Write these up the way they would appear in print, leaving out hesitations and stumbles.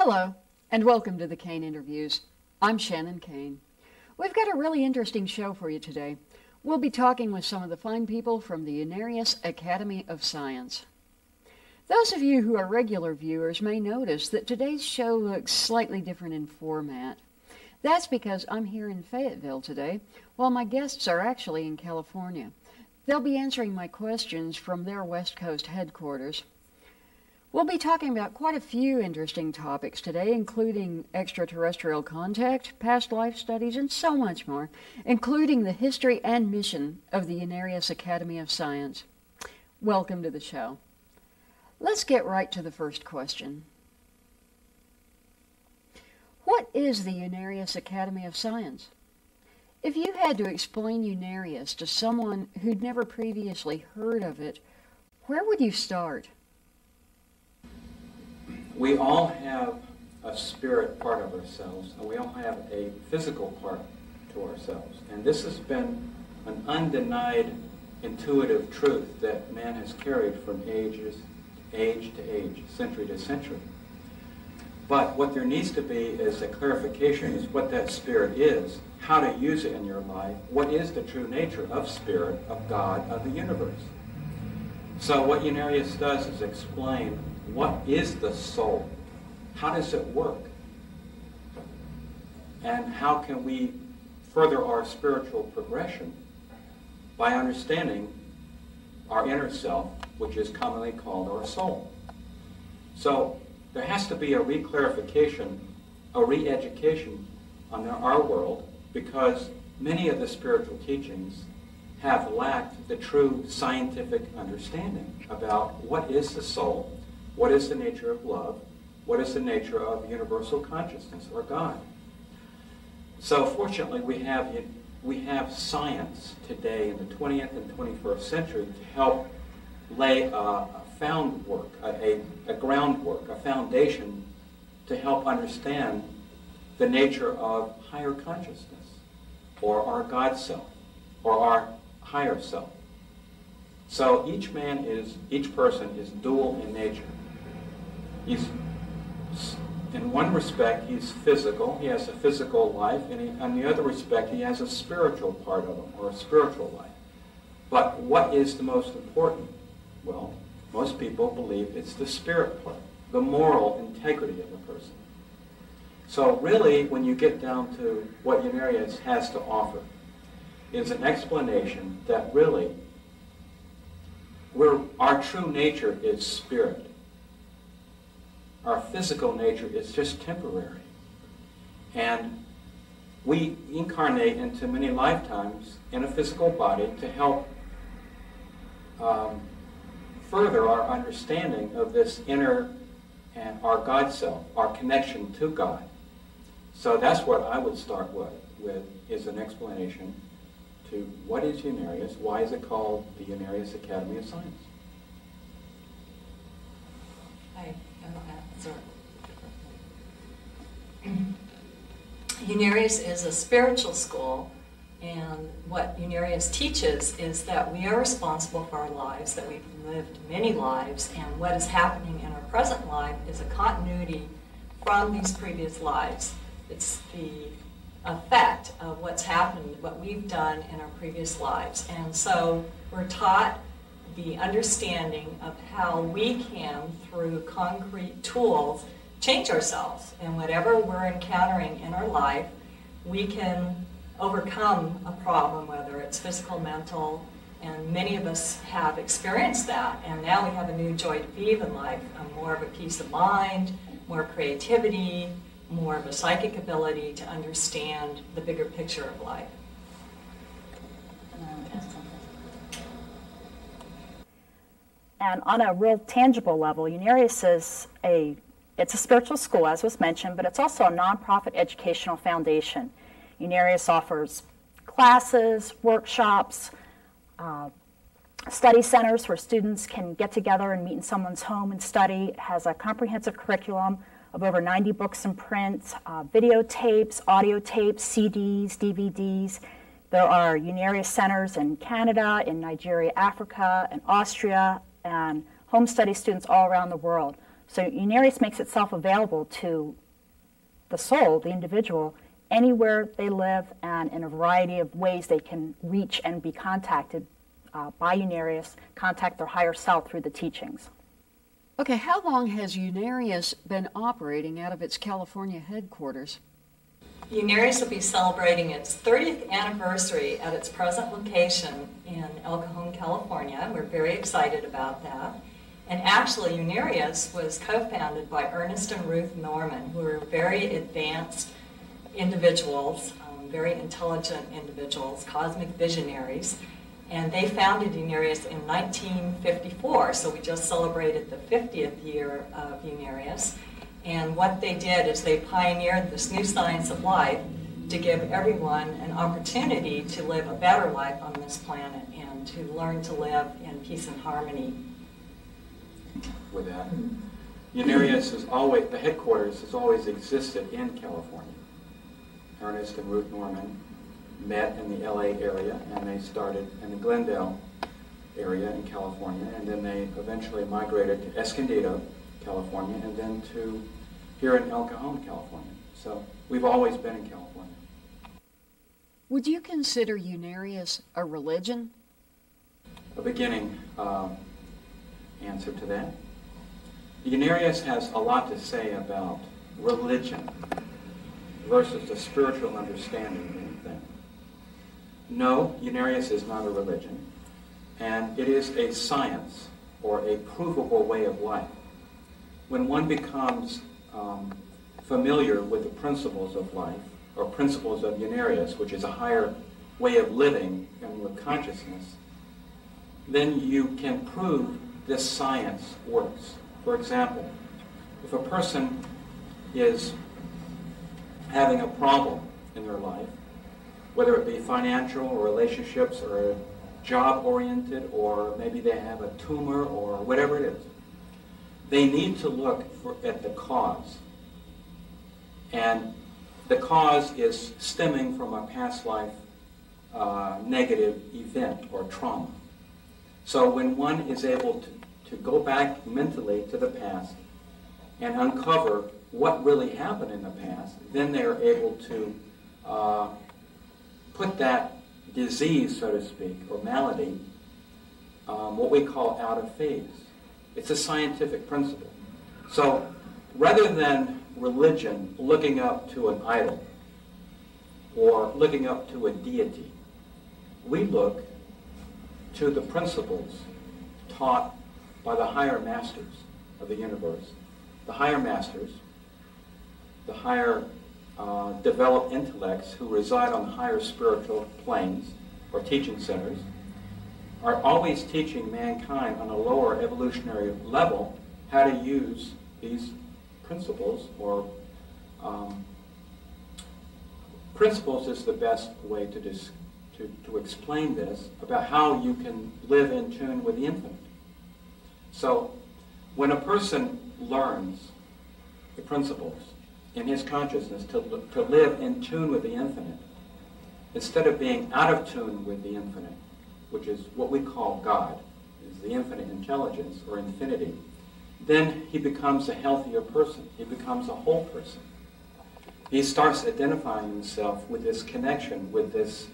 Hello, and welcome to the Caine Interviews. I'm Shannon Caine. We've got a really interesting show for you today. We'll be talking with some of the fine people from the Unarius Academy of Science. Those of you who are regular viewers may notice that today's show looks slightly different in format. That's because I'm here in Fayetteville today, while my guests are actually in California. They'll be answering my questions from their West Coast headquarters. We'll be talking about quite a few interesting topics today, including extraterrestrial contact, past life studies, and so much more, including the history and mission of the Unarius Academy of Science. Welcome to the show. Let's get right to the first question. What is the Unarius Academy of Science? If you had to explain Unarius to someone who'd never previously heard of it, where would you start? We all have a spirit part of ourselves, and we all have a physical part to ourselves. And this has been an undenied intuitive truth that man has carried from age to age, century to century. But what there needs to be is a clarification is what that spirit is, how to use it in your life, what is the true nature of spirit, of God, of the universe. So what Unarius does is explain what is the soul, how does it work, and how can we further our spiritual progression by understanding our inner self, which is commonly called our soul. So there has to be a reclarification, a re-education on our world, because many of the spiritual teachings have lacked the true scientific understanding about what is the soul, what is the nature of love, what is the nature of universal consciousness, or God. So fortunately we have science today in the 20th and 21st century to help lay a groundwork, a foundation to help understand the nature of higher consciousness, or our God self, or our higher self. So each person is dual in nature. In one respect, he's physical. He has a physical life, and in the other respect, he has a spiritual part of him, or a spiritual life. But what is the most important? Well, most people believe it's the spirit part, the moral integrity of the person. So really, when you get down to what Unarius has to offer, is an explanation that really our true nature is spirit. Our physical nature is just temporary. And we incarnate into many lifetimes in a physical body to help further our understanding of this inner and our God self, our connection to God. So that's what I would start with is an explanation to what is Unarius, why is it called the Unarius Academy of Science? Unarius is a spiritual school, and what Unarius teaches is that we are responsible for our lives, that we've lived many lives, and what is happening in our present life is a continuity from these previous lives. It's the effect of what's happened, what we've done in our previous lives. And so we're taught the understanding of how we can, through concrete tools, change ourselves. And whatever we're encountering in our life, we can overcome a problem, whether it's physical, mental, and many of us have experienced that. And now we have a new joy de vivre in life, more of a peace of mind, more creativity, more of a psychic ability to understand the bigger picture of life. And on a real tangible level, Unarius is it's a spiritual school, as was mentioned, but it's also a nonprofit educational foundation. Unarius offers classes, workshops, study centers where students can get together and meet in someone's home and study. It has a comprehensive curriculum of over 90 books in print, videotapes, audio tapes, CDs, DVDs. There are Unarius centers in Canada, in Nigeria, Africa, in Austria, and home study students all around the world. So Unarius makes itself available to the soul, the individual, anywhere they live and in a variety of ways they can reach and be contacted by Unarius, contact their higher self through the teachings. Okay, how long has Unarius been operating out of its California headquarters? Unarius will be celebrating its 30th anniversary at its present location in El Cajon, California. We're very excited about that. And actually, Unarius was co-founded by Ernest and Ruth Norman, who are very advanced individuals, very intelligent individuals, cosmic visionaries. And they founded Unarius in 1954, so we just celebrated the 50th year of Unarius. And what they did is they pioneered this new science of life to give everyone an opportunity to live a better life on this planet and to learn to live in peace and harmony. With that, Unarius is always, the headquarters has always existed in California. Ernest and Ruth Norman met in the LA area, and they started in the Glendale area in California, and then they eventually migrated to Escondido, California, and then to here in El Cajon, California. So we've always been in California. Would you consider Unarius a religion? A beginning answer to that. Unarius has a lot to say about religion versus the spiritual understanding of that. No, Unarius is not a religion, and it is a science or a provable way of life. When one becomes familiar with the principles of life, or principles of Unarius, which is a higher way of living and with consciousness, then you can prove this science works. For example, if a person is having a problem in their life, whether it be financial or relationships or job-oriented, or maybe they have a tumor or whatever it is, they need to look at the cause. And the cause is stemming from a past life negative event or trauma. So when one is able to go back mentally to the past and uncover what really happened in the past, then they are able to put that disease, so to speak, or malady, what we call out of phase. It's a scientific principle. So rather than religion looking up to an idol or looking up to a deity, we look to the principles taught by the higher masters of the universe. The higher masters, the higher developed intellects who reside on higher spiritual planes or teaching centers, are always teaching mankind on a lower evolutionary level how to use these principles, or principles is the best way to explain this, about how you can live in tune with the infinite. So when a person learns the principles in his consciousness to live in tune with the infinite, instead of being out of tune with the infinite, which is what we call God, is the infinite intelligence or infinity, then he becomes a healthier person. He becomes a whole person. He starts identifying himself with this connection with this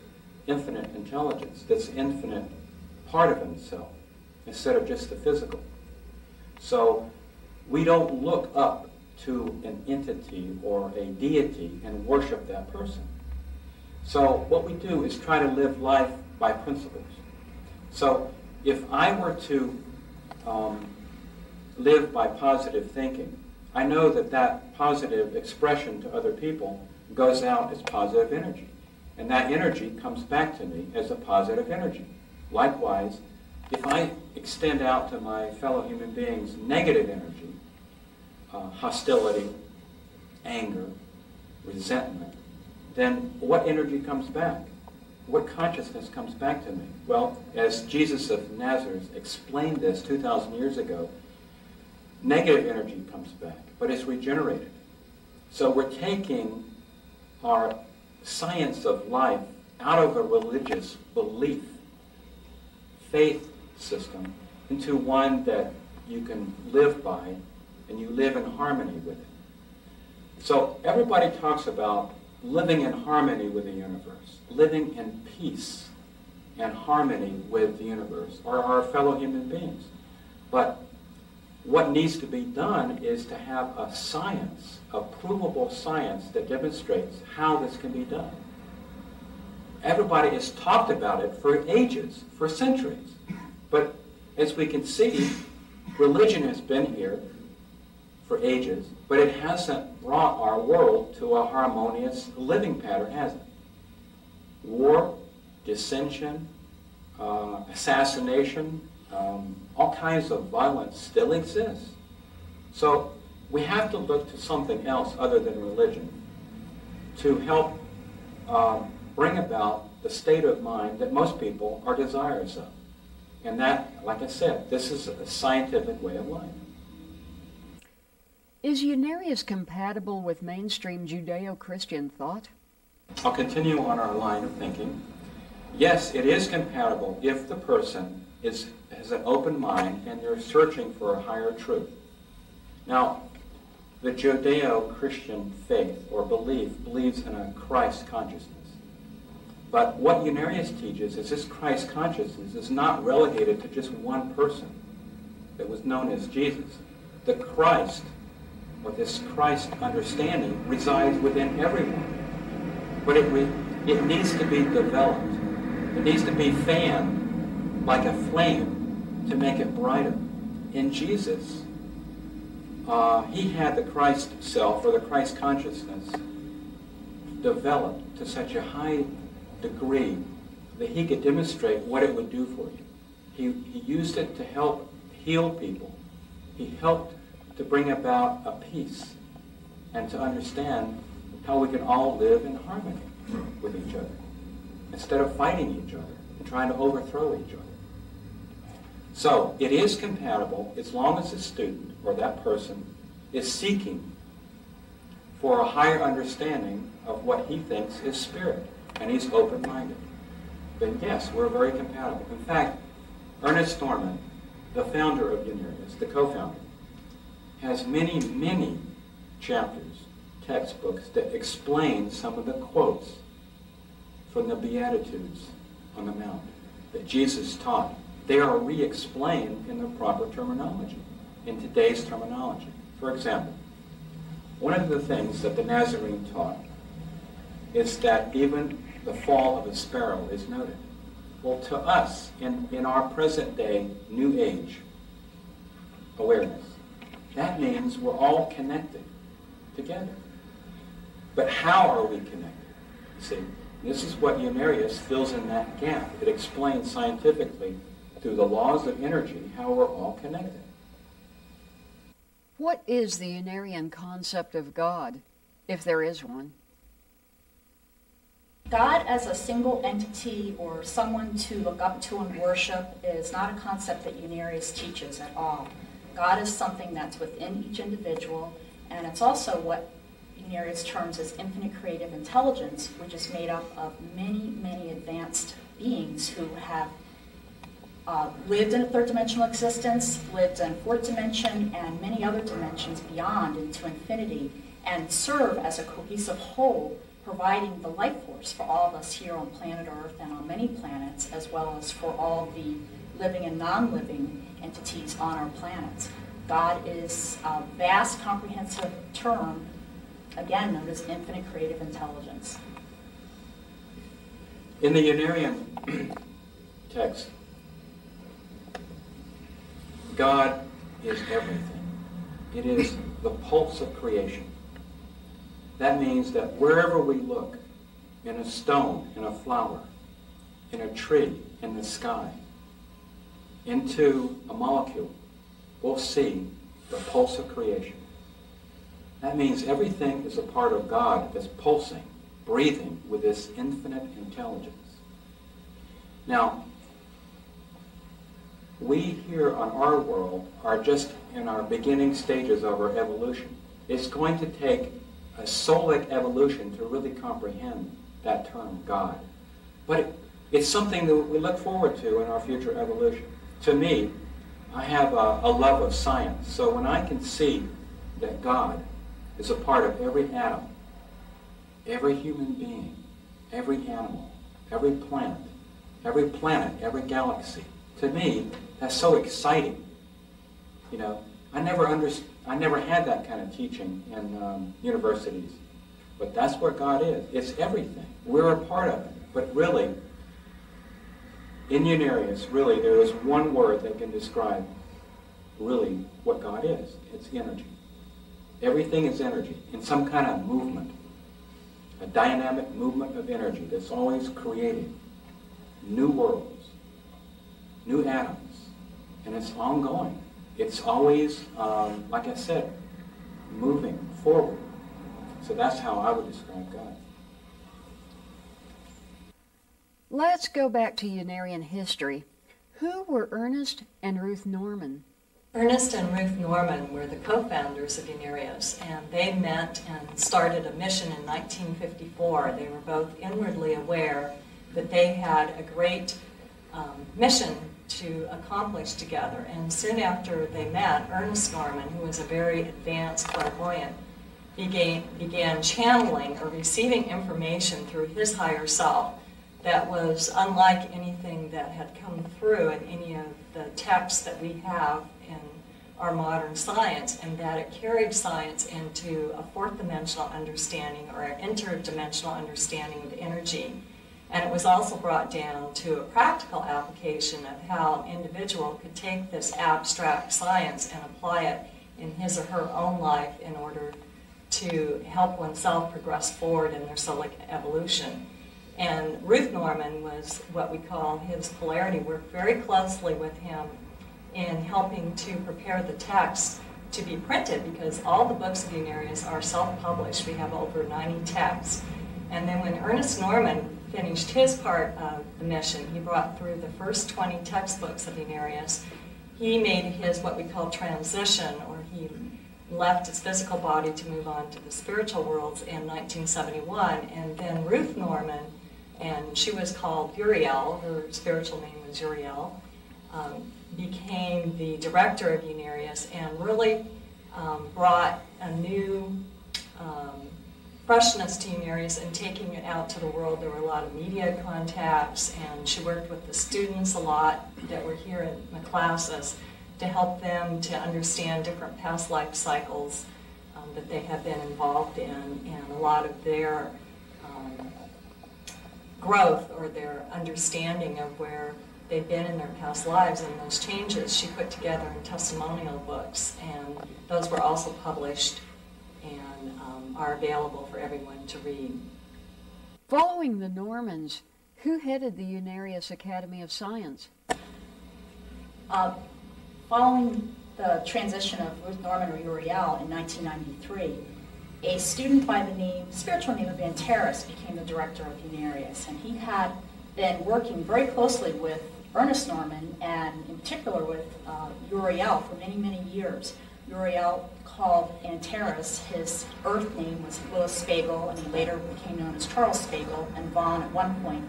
infinite intelligence, this infinite part of himself, instead of just the physical. So we don't look up to an entity or a deity and worship that person. So what we do is try to live life by principles. So if I were to live by positive thinking, I know that that positive expression to other people goes out as positive energy. And that energy comes back to me as a positive energy. Likewise, if I extend out to my fellow human beings negative energy, hostility, anger, resentment, then what energy comes back? What consciousness comes back to me? Well, as Jesus of Nazareth explained this 2,000 years ago, negative energy comes back, but it's regenerated. So we're taking our science of life out of a religious belief, faith system, into one that you can live by and you live in harmony with it. So everybody talks about living in harmony with the universe, living in peace and harmony with the universe, or our fellow human beings. But what needs to be done is to have a science, a provable science that demonstrates how this can be done. Everybody has talked about it for ages, for centuries. But as we can see, religion has been here for ages, but it hasn't brought our world to a harmonious living pattern, has it? War, dissension, assassination, all kinds of violence still exists. So we have to look to something else other than religion to help bring about the state of mind that most people are desirous of. And that, like I said, this is a scientific way of life. Is Unarius compatible with mainstream Judeo-Christian thought? I'll continue on our line of thinking. Yes, it is compatible if the person has an open mind and they're searching for a higher truth. Now, the Judeo-Christian faith or belief believes in a Christ consciousness. But what Unarius teaches is this Christ consciousness is not relegated to just one person that was known as Jesus. The Christ, or this Christ understanding, resides within everyone. But it needs to be developed. It needs to be fanned like a flame to make it brighter. In Jesus, he had the Christ self, or the Christ consciousness, developed to such a high degree that he could demonstrate what it would do for you. He used it to help heal people. He helped to bring about a peace and to understand how we can all live in harmony with each other instead of fighting each other and trying to overthrow each other. So it is compatible as long as the student or that person is seeking for a higher understanding of what he thinks is spirit, and he's open-minded. Then yes, we're very compatible. In fact, Ernest Norman, the founder of Unarius, the co-founder, has many, many chapters, textbooks that explain some of the quotes from the Beatitudes on the Mount that Jesus taught. They are re-explained in the proper terminology, in today's terminology. For example, one of the things that the Nazarene taught is that even the fall of a sparrow is noted. Well, to us, in our present day, New Age awareness, that means we're all connected together. But how are we connected? You see, this is what Unarius fills in that gap. It explains scientifically through the laws of energy how we're all connected. What is the Unarian concept of God, if there is one? God as a single entity or someone to look up to and worship is not a concept that Unarius teaches at all. God is something that's within each individual, and it's also what Unarius terms as infinite creative intelligence, which is made up of many, many advanced beings who have lived in a third dimensional existence, lived in fourth dimension, and many other dimensions beyond into infinity, and serve as a cohesive whole, providing the life force for all of us here on planet Earth and on many planets, as well as for all the living and non-living entities on our planets. God is a vast, comprehensive term, again known as infinite creative intelligence. In the Unarian text, God is everything. It is the pulse of creation. That means that wherever we look, in a stone, in a flower, in a tree, in the sky, into a molecule, we'll see the pulse of creation. That means everything is a part of God that's pulsing, breathing with this infinite intelligence. Now, we here on our world are just in our beginning stages of our evolution. It's going to take a soulic evolution to really comprehend that term, God. But it's something that we look forward to in our future evolution. To me, I have a love of science. So when I can see that God is a part of every atom, every human being, every animal, every planet, every galaxy. To me, that's so exciting. You know, I never had that kind of teaching in universities, but that's what God is. It's everything. We're a part of it. But really, in Unarius, really, there is one word that can describe really what God is. It's energy. Everything is energy in some kind of movement, a dynamic movement of energy that's always creating new worlds, new atoms, and it's ongoing. It's always, like I said, moving forward. So that's how I would describe God. Let's go back to Unarian history. Who were Ernest and Ruth Norman? Ernest and Ruth Norman were the co-founders of Unarius, and they met and started a mission in 1954. They were both inwardly aware that they had a great mission to accomplish together. And soon after they met, Ernest Norman, who was a very advanced clairvoyant, began channeling or receiving information through his higher self that was unlike anything that had come through in any of the texts that we have in our modern science, and that it carried science into a fourth dimensional understanding or an interdimensional understanding of energy. And it was also brought down to a practical application of how an individual could take this abstract science and apply it in his or her own life in order to help oneself progress forward in their soulic evolution. And Ruth Norman was what we call his polarity, worked very closely with him in helping to prepare the text to be printed, because all the books of Unarius are self-published. We have over 90 texts. And then when Ernest Norman finished his part of the mission, he brought through the first 20 textbooks of Unarius. He made his what we call transition, or he left his physical body to move on to the spiritual worlds in 1971. And then Ruth Norman, and she was called Uriel, her spiritual name was Uriel, became the director of Unarius and really brought a new freshness to Unarius and taking it out to the world. There were a lot of media contacts, and she worked with the students a lot that were here in the classes to help them to understand different past life cycles that they have been involved in, and a lot of their growth or their understanding of where they've been in their past lives and those changes she put together in testimonial books, and those were also published and are available for everyone to read. Following the Normans, who headed the Unarius Academy of Science? Following the transition of Ruth Norman or Uriel in 1993, a student by the spiritual name of Antares became the director of Unarius, and he had been working very closely with Ernest Norman and in particular with Uriel for many, many years. Uriel called Antares, his Earth name was Louis Spiegel, and he later became known as Charles Spiegel and Vaughn at one point.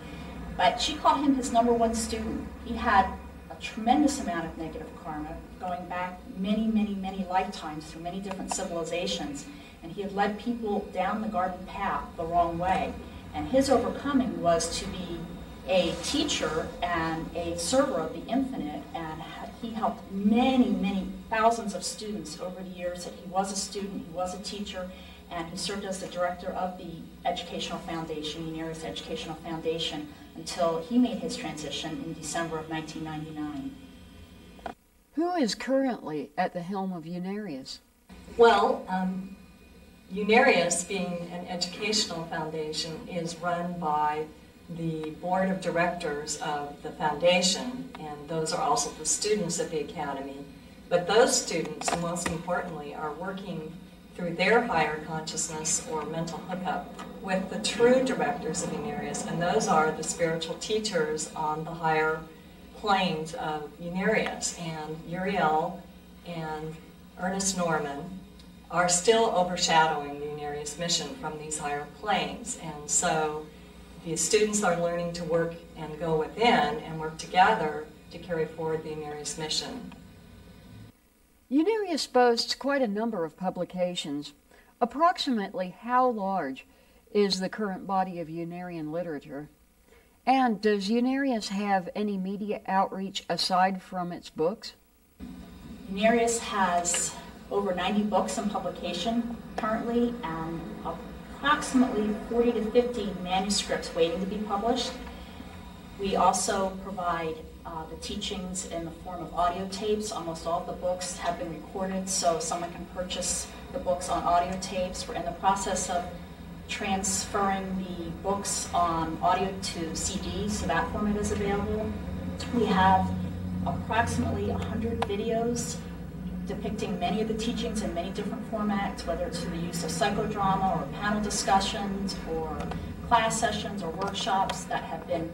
But she called him his #1 student. He had a tremendous amount of negative karma going back many, many, many lifetimes through many different civilizations, and he had led people down the garden path the wrong way. And his overcoming was to be a teacher and a server of the infinite, and he helped many, many thousands of students over the years that he was a student, he was a teacher, and he served as the director of the Educational Foundation, Unarius Educational Foundation, until he made his transition in December of 1999. Who is currently at the helm of Unarius? Well, Unarius, being an educational foundation, is run by the board of directors of the foundation, and those are also the students of the academy. But those students, most importantly, are working through their higher consciousness or mental hookup with the true directors of Unarius, and those are the spiritual teachers on the higher planes of Unarius. And Uriel and Ernest Norman are still overshadowing the Unarius mission from these higher planes, and so the students are learning to work and go within and work together to carry forward the Unarius mission. Unarius boasts quite a number of publications. Approximately how large is the current body of Unarian literature? And does Unarius have any media outreach aside from its books? Unarius has over 90 books in publication currently, and approximately 40 to 50 manuscripts waiting to be published. We also provide the teachings in the form of audio tapes. Almost all of the books have been recorded, so someone can purchase the books on audio tapes. We're in the process of transferring the books on audio to CDs, so that format is available. We have approximately 100 videos depicting many of the teachings in many different formats, whether it's through the use of psychodrama or panel discussions or class sessions or workshops that have been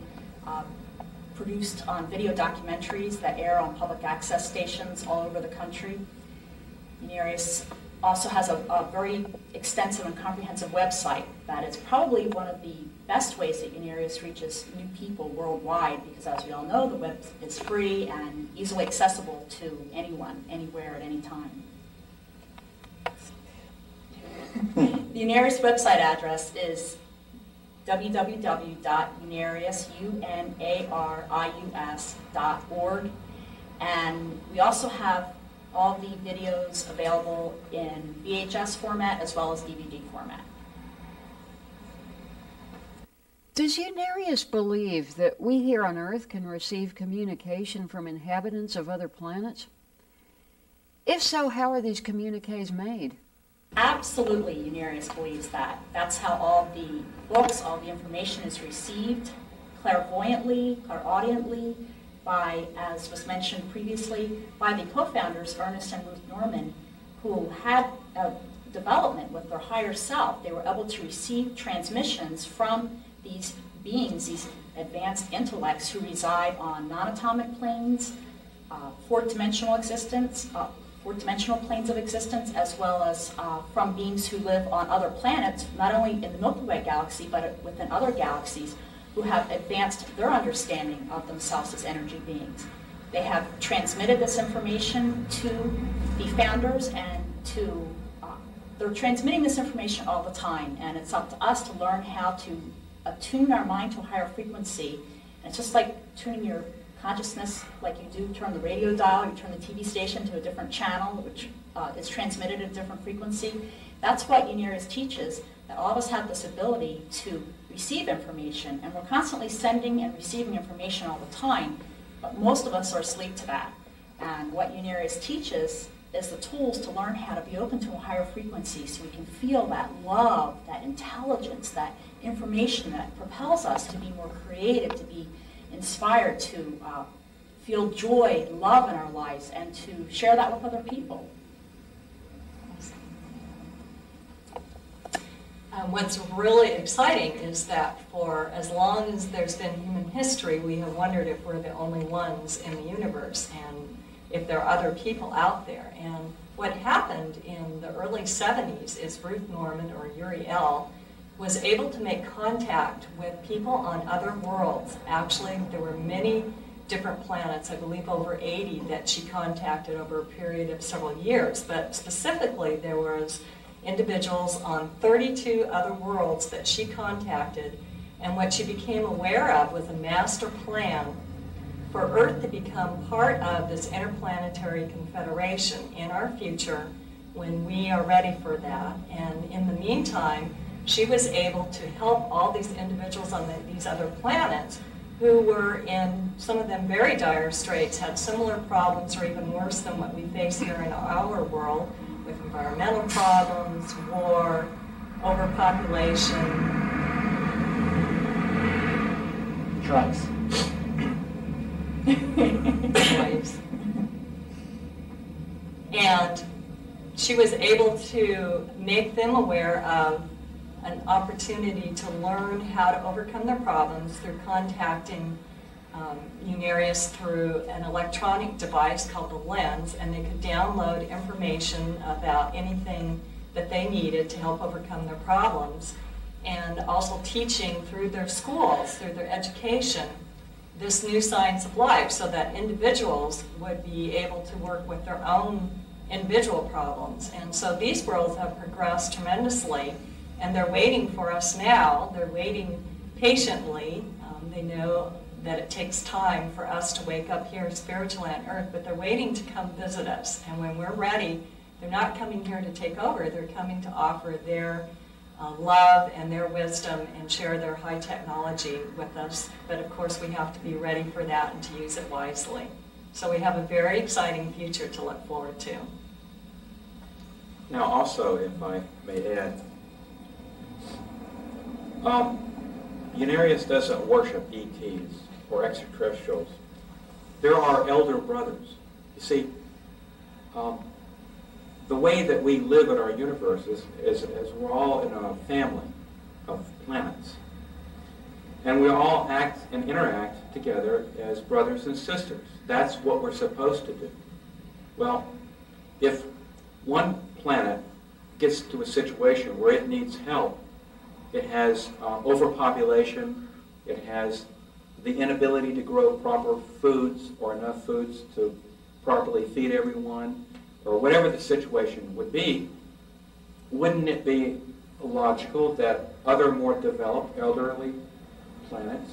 produced on video documentaries that air on public access stations all over the country. Unarius also has a very extensive and comprehensive website that is probably one of the best ways that Unarius reaches new people worldwide, because as we all know, the web is free and easily accessible to anyone, anywhere, at any time. The Unarius website address is www.unarius.org, and we also have all the videos available in VHS format as well as DVD format. Does Unarius believe that we here on Earth can receive communication from inhabitants of other planets? If so, how are these communiques made? Absolutely, Unarius believes that. That's how all the books, all the information is received clairvoyantly, clairaudiently, by, as was mentioned previously, by the co-founders, Ernest and Ruth Norman, who had a development with their higher self. They were able to receive transmissions from these beings, these advanced intellects who reside on non-atomic planes, fourth-dimensional existence, fourth-dimensional planes of existence, as well as from beings who live on other planets, not only in the Milky Way galaxy, but within other galaxies, who have advanced their understanding of themselves as energy beings. They have transmitted this information to the founders, and they're transmitting this information all the time, and it's up to us to learn how to attune our mind to a higher frequency. And it's just like tuning your consciousness, like you do turn the radio dial, you turn the TV station to a different channel, which is transmitted at a different frequency. That's what Unarius teaches, that all of us have this ability to receive information, and we're constantly sending and receiving information all the time, but most of us are asleep to that. And what Unarius teaches is the tools to learn how to be open to a higher frequency, so we can feel that love, that intelligence, that information that propels us to be more creative, to be inspired, to feel joy, love in our lives, and to share that with other people. What's really exciting is that for as long as there's been human history, we have wondered if we're the only ones in the universe and if there are other people out there. And what happened in the early 70s is Ruth Norman, or Uriel, was able to make contact with people on other worlds. Actually, there were many different planets, I believe over 80, that she contacted over a period of several years. But specifically, there was individuals on 32 other worlds that she contacted, and what she became aware of was a master plan for Earth to become part of this interplanetary confederation in our future when we are ready for that. And in the meantime, she was able to help all these individuals on these other planets who were in, some of them, very dire straits, had similar problems or even worse than what we face here in our world, with environmental problems, war, overpopulation. Drugs. Slaves. And she was able to make them aware of an opportunity to learn how to overcome their problems through contacting Unarius through an electronic device called the lens, and they could download information about anything that they needed to help overcome their problems, and also teaching through their schools, through their education, this new science of life, so that individuals would be able to work with their own individual problems. And so these worlds have progressed tremendously, and they're waiting for us now. They're waiting patiently. They know that it takes time for us to wake up here spiritually on earth, but they're waiting to come visit us. And when we're ready, they're not coming here to take over. They're coming to offer their love and their wisdom and share their high technology with us. But of course, we have to be ready for that and to use it wisely. So we have a very exciting future to look forward to. Now also, if I may add, Unarius doesn't worship ETs or extraterrestrials. There are elder brothers. You see, the way that we live in our universe is we're all in a family of planets. And we all act and interact together as brothers and sisters. That's what we're supposed to do. Well, if one planet gets to a situation where it needs help, it has overpopulation, it has the inability to grow proper foods or enough foods to properly feed everyone, or whatever the situation would be, wouldn't it be logical that other more developed elderly planets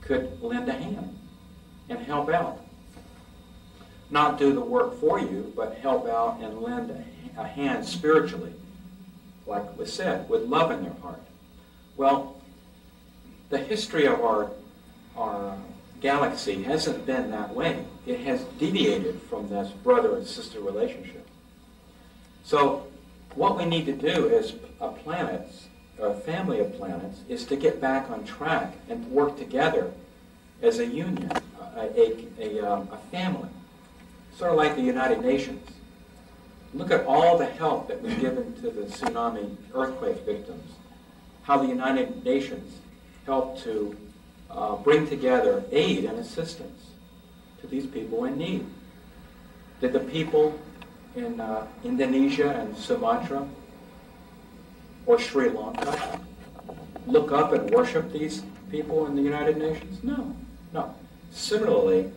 could lend a hand and help out? Not do the work for you, but help out and lend a hand spiritually, like was said, with love in their heart. Well, the history of our galaxy hasn't been that way. It has deviated from this brother and sister relationship. So what we need to do as a family of planets, is to get back on track and work together as a union, a family. Sort of like the United Nations. Look at all the help that was given to the tsunami earthquake victims, how the United Nations helped to bring together aid and assistance to these people in need. Did the people in Indonesia and Sumatra or Sri Lanka look up and worship these people in the United Nations? No, no. Similarly,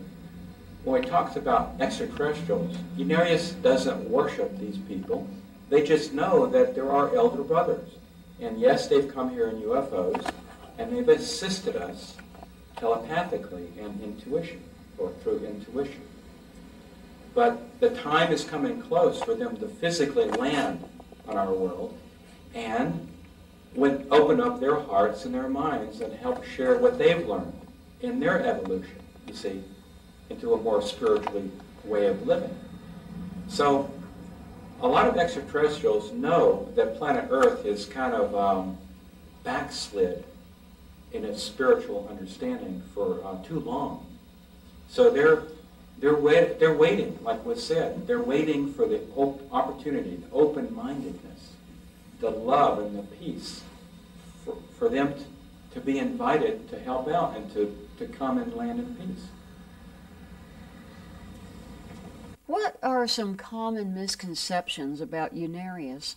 when he talks about extraterrestrials, Unarius doesn't worship these people. They just know that there are elder brothers. And yes, they've come here in UFOs, and they've assisted us telepathically and intuition, or through intuition. But the time is coming close for them to physically land on our world and would open up their hearts and their minds and help share what they've learned in their evolution, you see, into a more spiritually way of living. So a lot of extraterrestrials know that planet Earth is kind of backslid in its spiritual understanding for too long. So they're waiting, like was said. They're waiting for the opportunity, the open-mindedness, the love and the peace for them to be invited to help out and to come and land in peace. What are some common misconceptions about Unarius?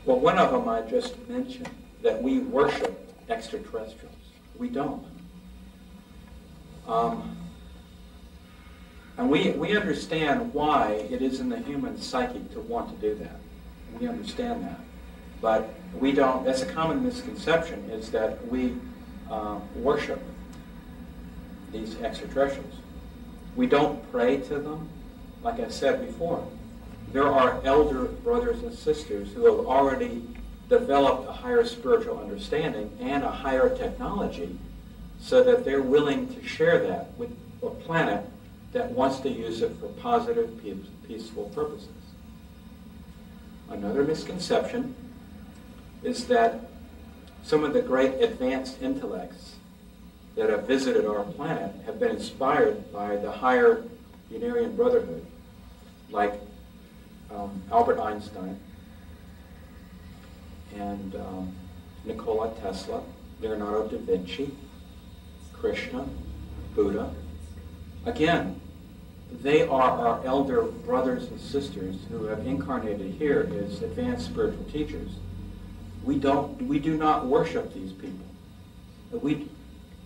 Well, one of them I just mentioned, that we worship extraterrestrials. We don't. And we understand why it is in the human psyche to want to do that. We understand that. But we don't, that's a common misconception, is that we worship these extraterrestrials. We don't pray to them. Like I said before, there are elder brothers and sisters who have already developed a higher spiritual understanding and a higher technology so that they're willing to share that with a planet that wants to use it for positive, peaceful purposes. Another misconception is that some of the great advanced intellects that have visited our planet have been inspired by the higher Unarian Brotherhood, like Albert Einstein and Nikola Tesla, Leonardo da Vinci, Krishna, Buddha. Again, they are our elder brothers and sisters who have incarnated here as advanced spiritual teachers. We do not worship these people.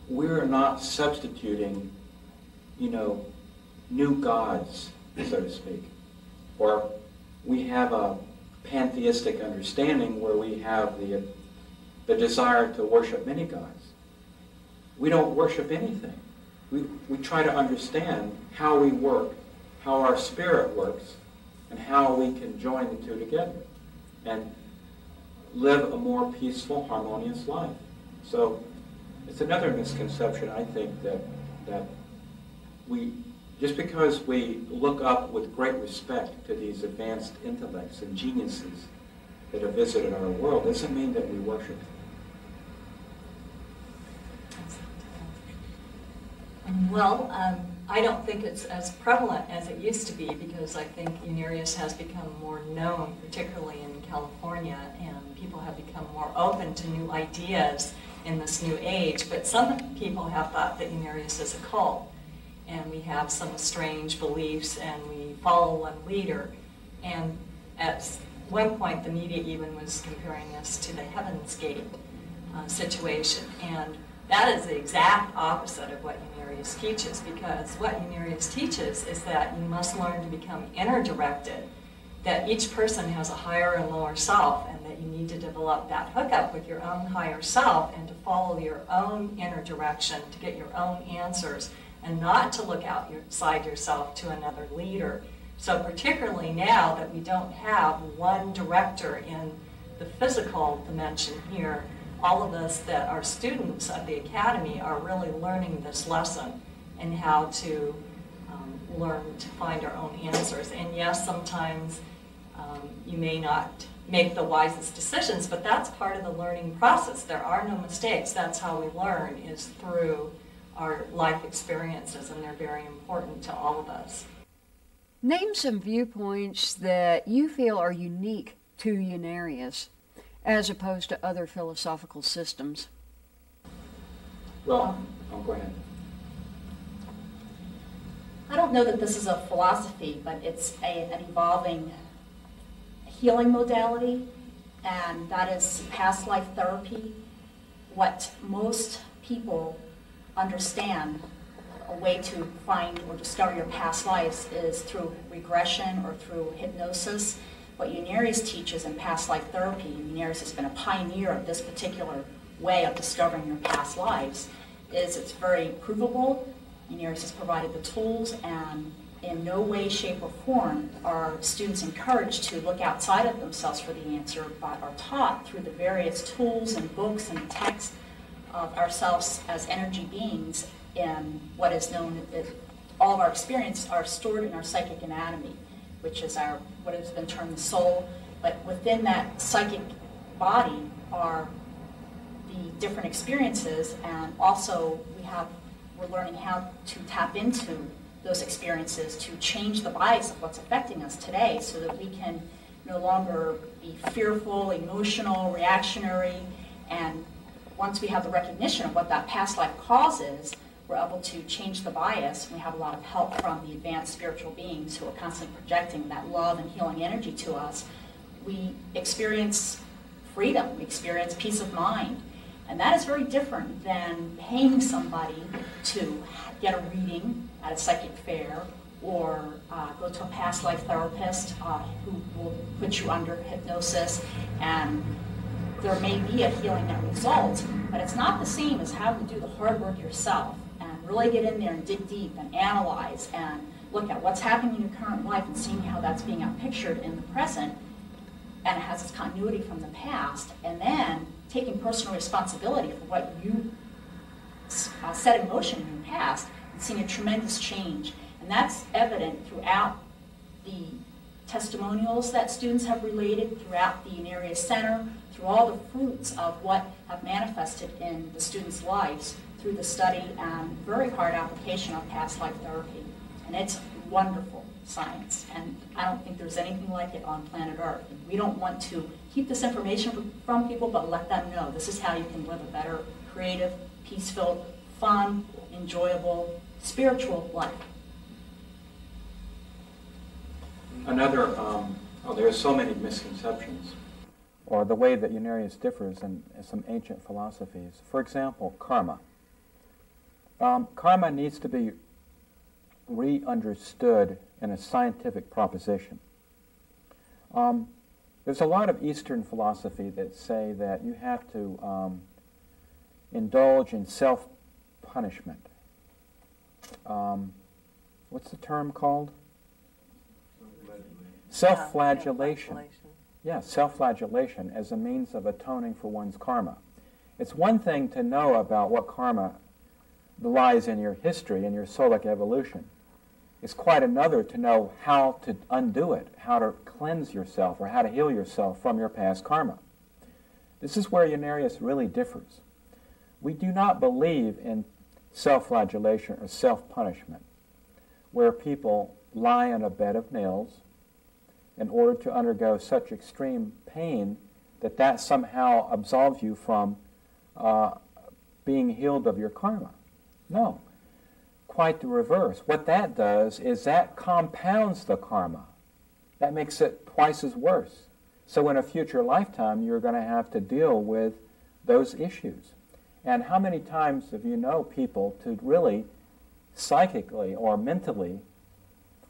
We're not substituting, new gods, so to speak, or we have a pantheistic understanding where we have the desire to worship many gods. We don't worship anything. We try to understand how we work, how our spirit works, and how we can join the two together and live a more peaceful, harmonious life. So it's another misconception, I think, that we, just because we look up with great respect to these advanced intellects and geniuses that have visited our world, doesn't mean that we worship them. Well, I don't think it's as prevalent as it used to be, because I think Unarius has become more known, particularly in California, and people have become more open to new ideas in this new age. But some people have thought that Unarius is a cult, and we have some strange beliefs, and we follow one leader. And at one point, the media even was comparing us to the Heaven's Gate situation. And that is the exact opposite of what Unarius teaches, because what Unarius teaches is that you must learn to become inner-directed, that each person has a higher and lower self, and that you need to develop that hookup with your own higher self and to follow your own inner direction to get your own answers, and not to look outside yourself to another leader. So particularly now that we don't have one director in the physical dimension here, all of us that are students of the Academy are really learning this lesson and how to learn to find our own answers. And yes, sometimes you may not make the wisest decisions, but that's part of the learning process. There are no mistakes. That's how we learn, is through our life experiences, and they're very important to all of us. Name some viewpoints that you feel are unique to Unarius as opposed to other philosophical systems. Well, go ahead. I don't know that this is a philosophy, but it's an evolving healing modality, and that is past life therapy. What most people understand, a way to find or discover your past lives, is through regression or through hypnosis. What Unarius teaches in past life therapy, Unarius has been a pioneer of this particular way of discovering your past lives, is it's very provable. Unarius has provided the tools, and in no way, shape, or form are students encouraged to look outside of themselves for the answer, but are taught through the various tools and books and texts of ourselves as energy beings in what is known as, all of our experiences are stored in our psychic anatomy, which is our, what has been termed the soul. But within that psychic body are the different experiences, and also we're learning how to tap into those experiences to change the bias of what's affecting us today, so that we can no longer be fearful, emotional, reactionary. And once we have the recognition of what that past life causes, we're able to change the bias. We have a lot of help from the advanced spiritual beings who are constantly projecting that love and healing energy to us. We experience freedom, we experience peace of mind. And that is very different than paying somebody to get a reading at a psychic fair, or go to a past life therapist who will put you under hypnosis, and there may be a healing that results, but it's not the same as having to do the hard work yourself and really get in there and dig deep and analyze and look at what's happening in your current life and seeing how that's being outpictured in the present, and it has its continuity from the past, and then taking personal responsibility for what you set in motion in your past and seeing a tremendous change. And that's evident throughout the testimonials that students have related, throughout the Unarius Center, through all the fruits of what have manifested in the students' lives through the study and very hard application of past life therapy. And it's wonderful science, and I don't think there's anything like it on planet Earth. We don't want to keep this information from people, but let them know this is how you can live a better, creative, peace-filled, fun, enjoyable, spiritual life. Another, there are so many misconceptions, or the way that Unarius differs in some ancient philosophies. For example, karma. Karma needs to be re-understood in a scientific proposition. There's a lot of Eastern philosophy that say that you have to indulge in self-punishment. What's the term called? Self-flagellation. Yeah, self-flagellation as a means of atoning for one's karma. It's one thing to know about what karma lies in your history and your soulic evolution. It's quite another to know how to undo it, how to cleanse yourself or how to heal yourself from your past karma. This is where Unarius really differs. We do not believe in self-flagellation or self-punishment, where people lie on a bed of nails in order to undergo such extreme pain that that somehow absolves you from being healed of your karma. No, quite the reverse. What that does is that compounds the karma. That makes it twice as worse. So in a future lifetime, you're going to have to deal with those issues. And how many times have you know people to really psychically or mentally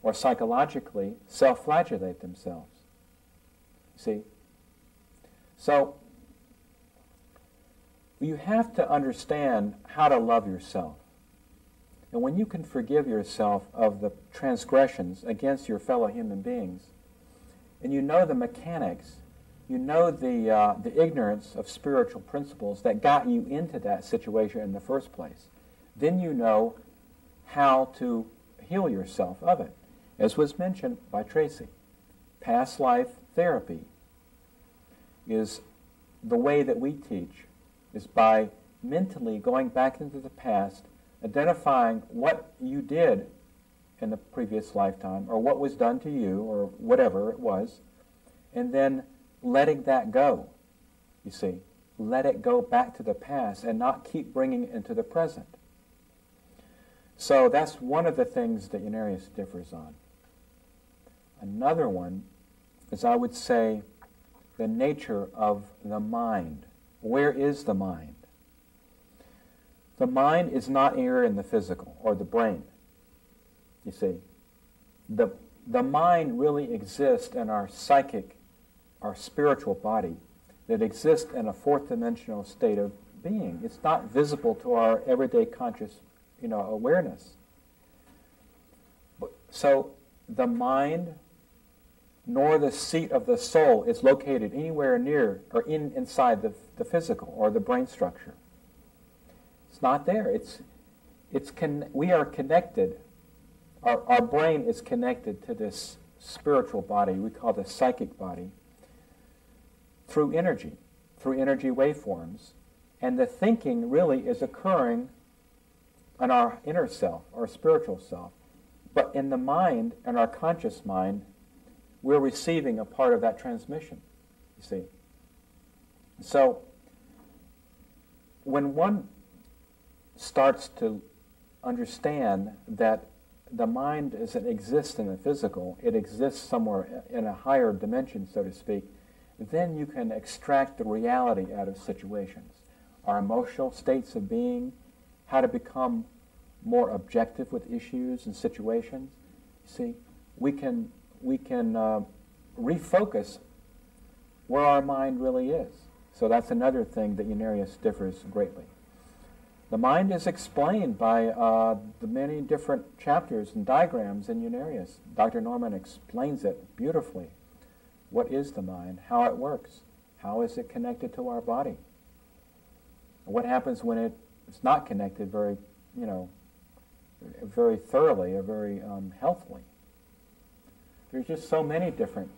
or psychologically self-flagellate themselves? See? So you have to understand how to love yourself. And when you can forgive yourself of the transgressions against your fellow human beings, and you know the mechanics, you know the ignorance of spiritual principles that got you into that situation in the first place, then you know how to heal yourself of it. As was mentioned by Tracy, past life therapy is the way that we teach, is by mentally going back into the past, identifying what you did in the previous lifetime, or what was done to you, or whatever it was, and then letting that go, you see. Let it go back to the past and not keep bringing it into the present. So that's one of the things that Unarius differs on. Another one is, I would say, the nature of the mind. Where is the mind? The mind is not here in the physical or the brain, you see. The mind really exists in our psychic, our spiritual body, that exists in a fourth dimensional state of being. It's not visible to our everyday conscious, awareness. So the mind nor the seat of the soul is located anywhere near or inside the physical or the brain structure. It's not there. We are connected. Our brain is connected to this spiritual body, we call the psychic body, through energy waveforms. And the thinking really is occurring in our inner self, our spiritual self. But in the mind, in our conscious mind, we're receiving a part of that transmission, you see. So when one starts to understand that the mind doesn't exist in the physical, it exists somewhere in a higher dimension, so to speak, then you can extract the reality out of situations. Our emotional states of being, how to become more objective with issues and situations. See, we can refocus where our mind really is. So that's another thing that Unarius differs greatly. The mind is explained by the many different chapters and diagrams in Unarius. Dr. Norman explains it beautifully. What is the mind? How it works? How is it connected to our body? What happens when it's not connected very thoroughly or very healthily? There's just so many different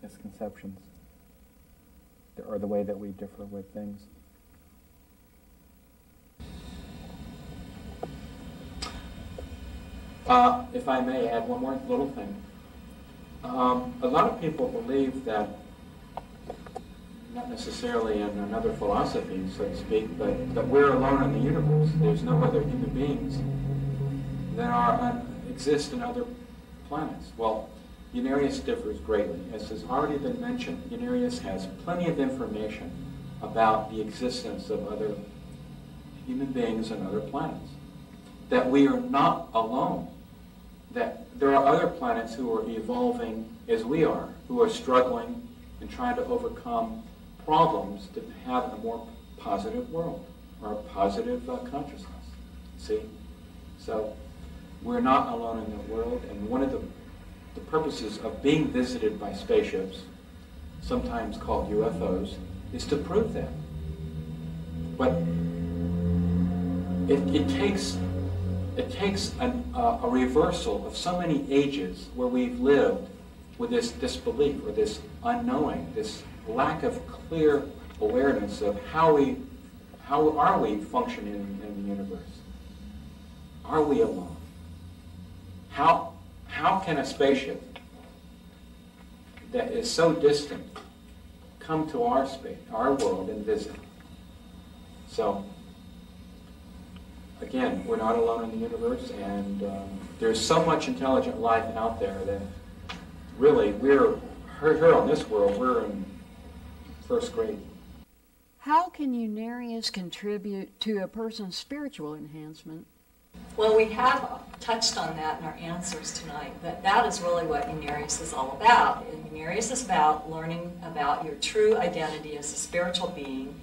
misconceptions, or the way that we differ with things. If I may add one more little thing. A lot of people believe that, not necessarily in another philosophy, so to speak, but that we're alone in the universe. There's no other human beings that exist in other planets. Well, Unarius differs greatly. As has already been mentioned, Unarius has plenty of information about the existence of other human beings on other planets. That we are not alone. That there are other planets who are evolving as we are, who are struggling and trying to overcome problems to have a more positive world or a positive consciousness. See? So we're not alone in the world, and one of the purposes of being visited by spaceships, sometimes called UFOs, is to prove that. But it takes a reversal of so many ages where we've lived with this disbelief or this unknowing, this lack of clear awareness of how are we functioning in the universe? Are we alone? How can a spaceship that is so distant come to our space, our world, and visit? So, again, we're not alone in the universe, and there's so much intelligent life out there that really we're here on this world, we're in first grade. How can Unarius contribute to a person's spiritual enhancement? Well, we have touched on that in our answers tonight, but that is really what Unarius is all about. And Unarius is about learning about your true identity as a spiritual being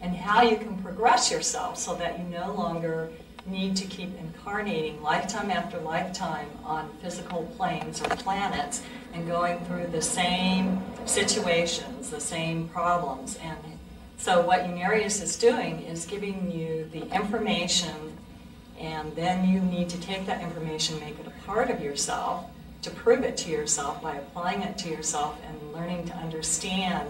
and how you can progress yourself so that you no longer need to keep incarnating lifetime after lifetime on physical planes or planets and going through the same situations, the same problems. And so what Unarius is doing is giving you the information, and then you need to take that information, make it a part of yourself, to prove it to yourself by applying it to yourself and learning to understand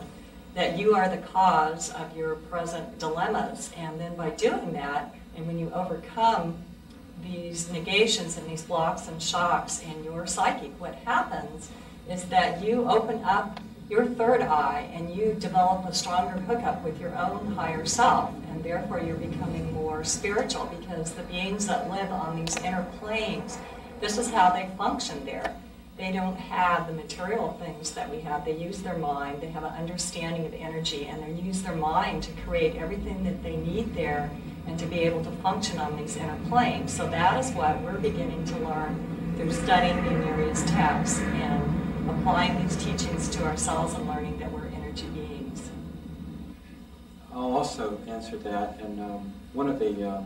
that you are the cause of your present dilemmas. And then by doing that, and when you overcome these negations and these blocks and shocks in your psyche, what happens is that you open up your third eye and you develop a stronger hookup with your own higher self, and therefore you're becoming more spiritual, because the beings that live on these inner planes, this is how they function there. They don't have the material things that we have. They use their mind. They have an understanding of energy, and they use their mind to create everything that they need there and to be able to function on these inner planes. So that is what we're beginning to learn through studying the Unarius texts and applying these teachings to ourselves and learning that we're energy beings. I'll also answer that, and one of the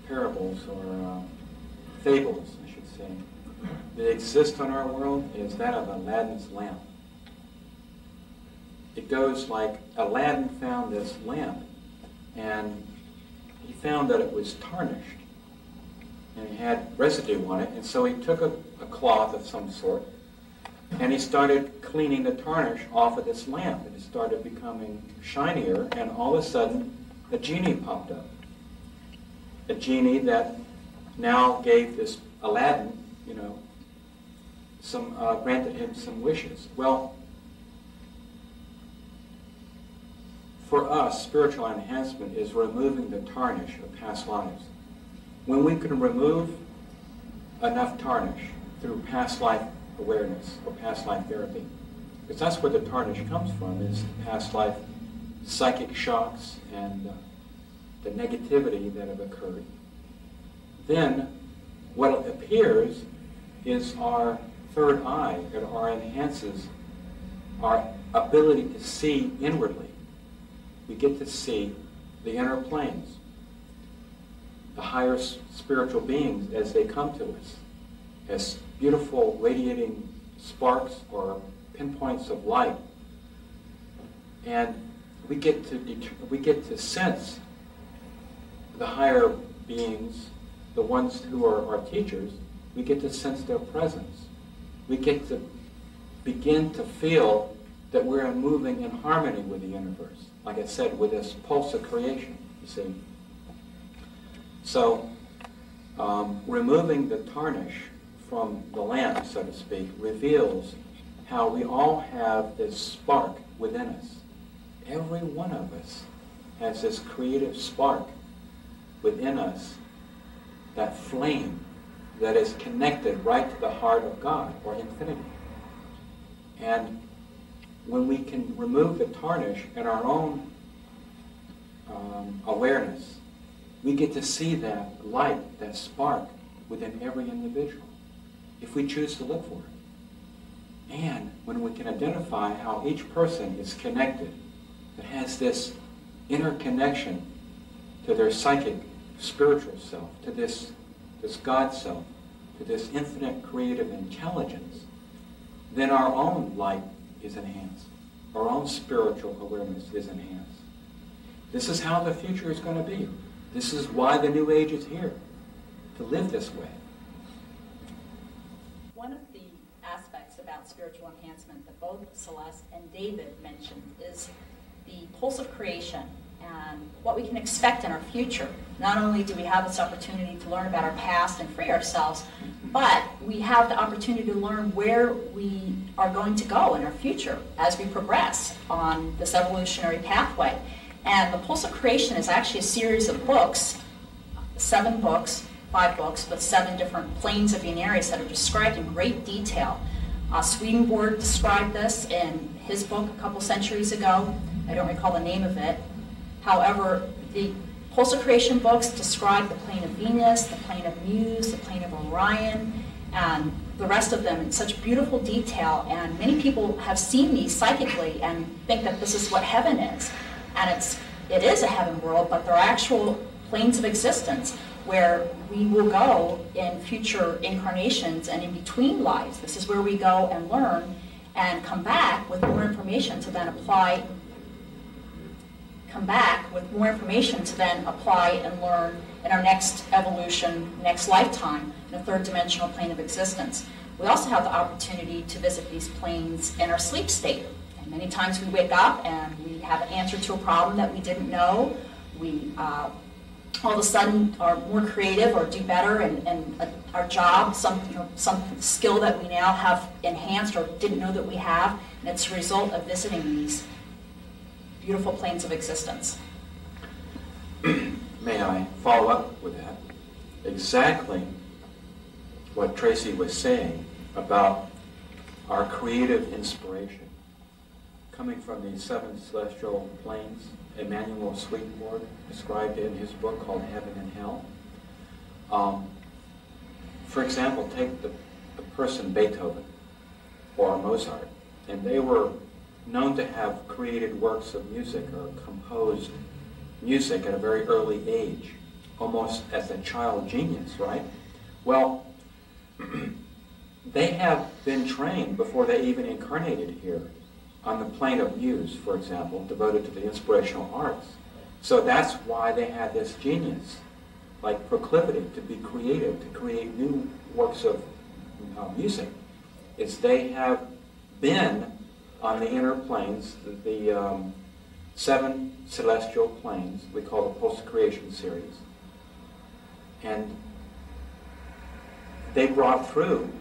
parables or fables, I should say, that exist on our world is that of Aladdin's lamp. It goes like Aladdin found this lamp, and he found that it was tarnished, and it had residue on it, and so he took a cloth of some sort, and he started cleaning the tarnish off of this lamp, and it started becoming shinier, and all of a sudden a genie popped up. A genie that now gave this Aladdin, granted him some wishes. Well, for us, spiritual enhancement is removing the tarnish of past lives. When we can remove enough tarnish through past life awareness or past life therapy, because that's where the tarnish comes from, is past life psychic shocks and the negativity that have occurred, then what appears is our third eye, that enhances our ability to see inwardly. We get to see the inner planes, the higher spiritual beings as they come to us, as beautiful radiating sparks or pinpoints of light. And we get to sense the higher beings, the ones who are our teachers. We get to sense their presence. We get to begin to feel that we're moving in harmony with the universe. Like I said, with this pulse of creation, you see. So, removing the tarnish from the lamp, so to speak, reveals how we all have this spark within us. Every one of us has this creative spark within us, that flame that is connected right to the heart of God, or infinity. And when we can remove the tarnish in our own awareness, we get to see that light, that spark within every individual, if we choose to look for it. And when we can identify how each person is connected, it has this interconnection to their psychic, spiritual self, to this God self, to this infinite creative intelligence, then our own light is enhanced. Our own spiritual awareness is enhanced. This is how the future is going to be. This is why the New Age is here, to live this way. One of the aspects about spiritual enhancement that both Celeste and David mentioned is the pulse of creation and what we can expect in our future. Not only do we have this opportunity to learn about our past and free ourselves, but we have the opportunity to learn where we are going to go in our future as we progress on this evolutionary pathway. And the Pulse of Creation is actually a series of books, 7 books, 5 books, with 7 different planes of Unarius that are described in great detail. Swedenborg described this in his book a couple centuries ago. I don't recall the name of it. However, the Pulse of Creation books describe the plane of Venus, the plane of Muse, the plane of Orion, and the rest of them in such beautiful detail. And many people have seen these psychically and think that this is what heaven is. And it is a heaven world, but they're actual planes of existence where we will go in future incarnations and in between lives. This is where we go and learn and come back with more information to then apply and learn in our next evolution, next lifetime, in a third dimensional plane of existence. We also have the opportunity to visit these planes in our sleep state. And many times we wake up and we have an answer to a problem that we didn't know. We all of a sudden are more creative or do better in our job, some skill that we now have enhanced or didn't know that we have. And it's a result of visiting these beautiful planes of existence. May I follow up with that? Exactly what Tracy was saying about our creative inspiration coming from these 7 celestial planes. Emanuel Swedenborg described it in his book called Heaven and Hell. For example, take the person Beethoven or Mozart, and they were known to have created works of music or composed music at a very early age, almost as a child genius, right? Well, they have been trained before they even incarnated here on the plane of Muse, for example, devoted to the inspirational arts. So that's why they had this genius, like proclivity to be creative, to create new works of music. Is they have been on the inner planes, the 7 celestial planes we call the Pulse of Creation series. And they brought through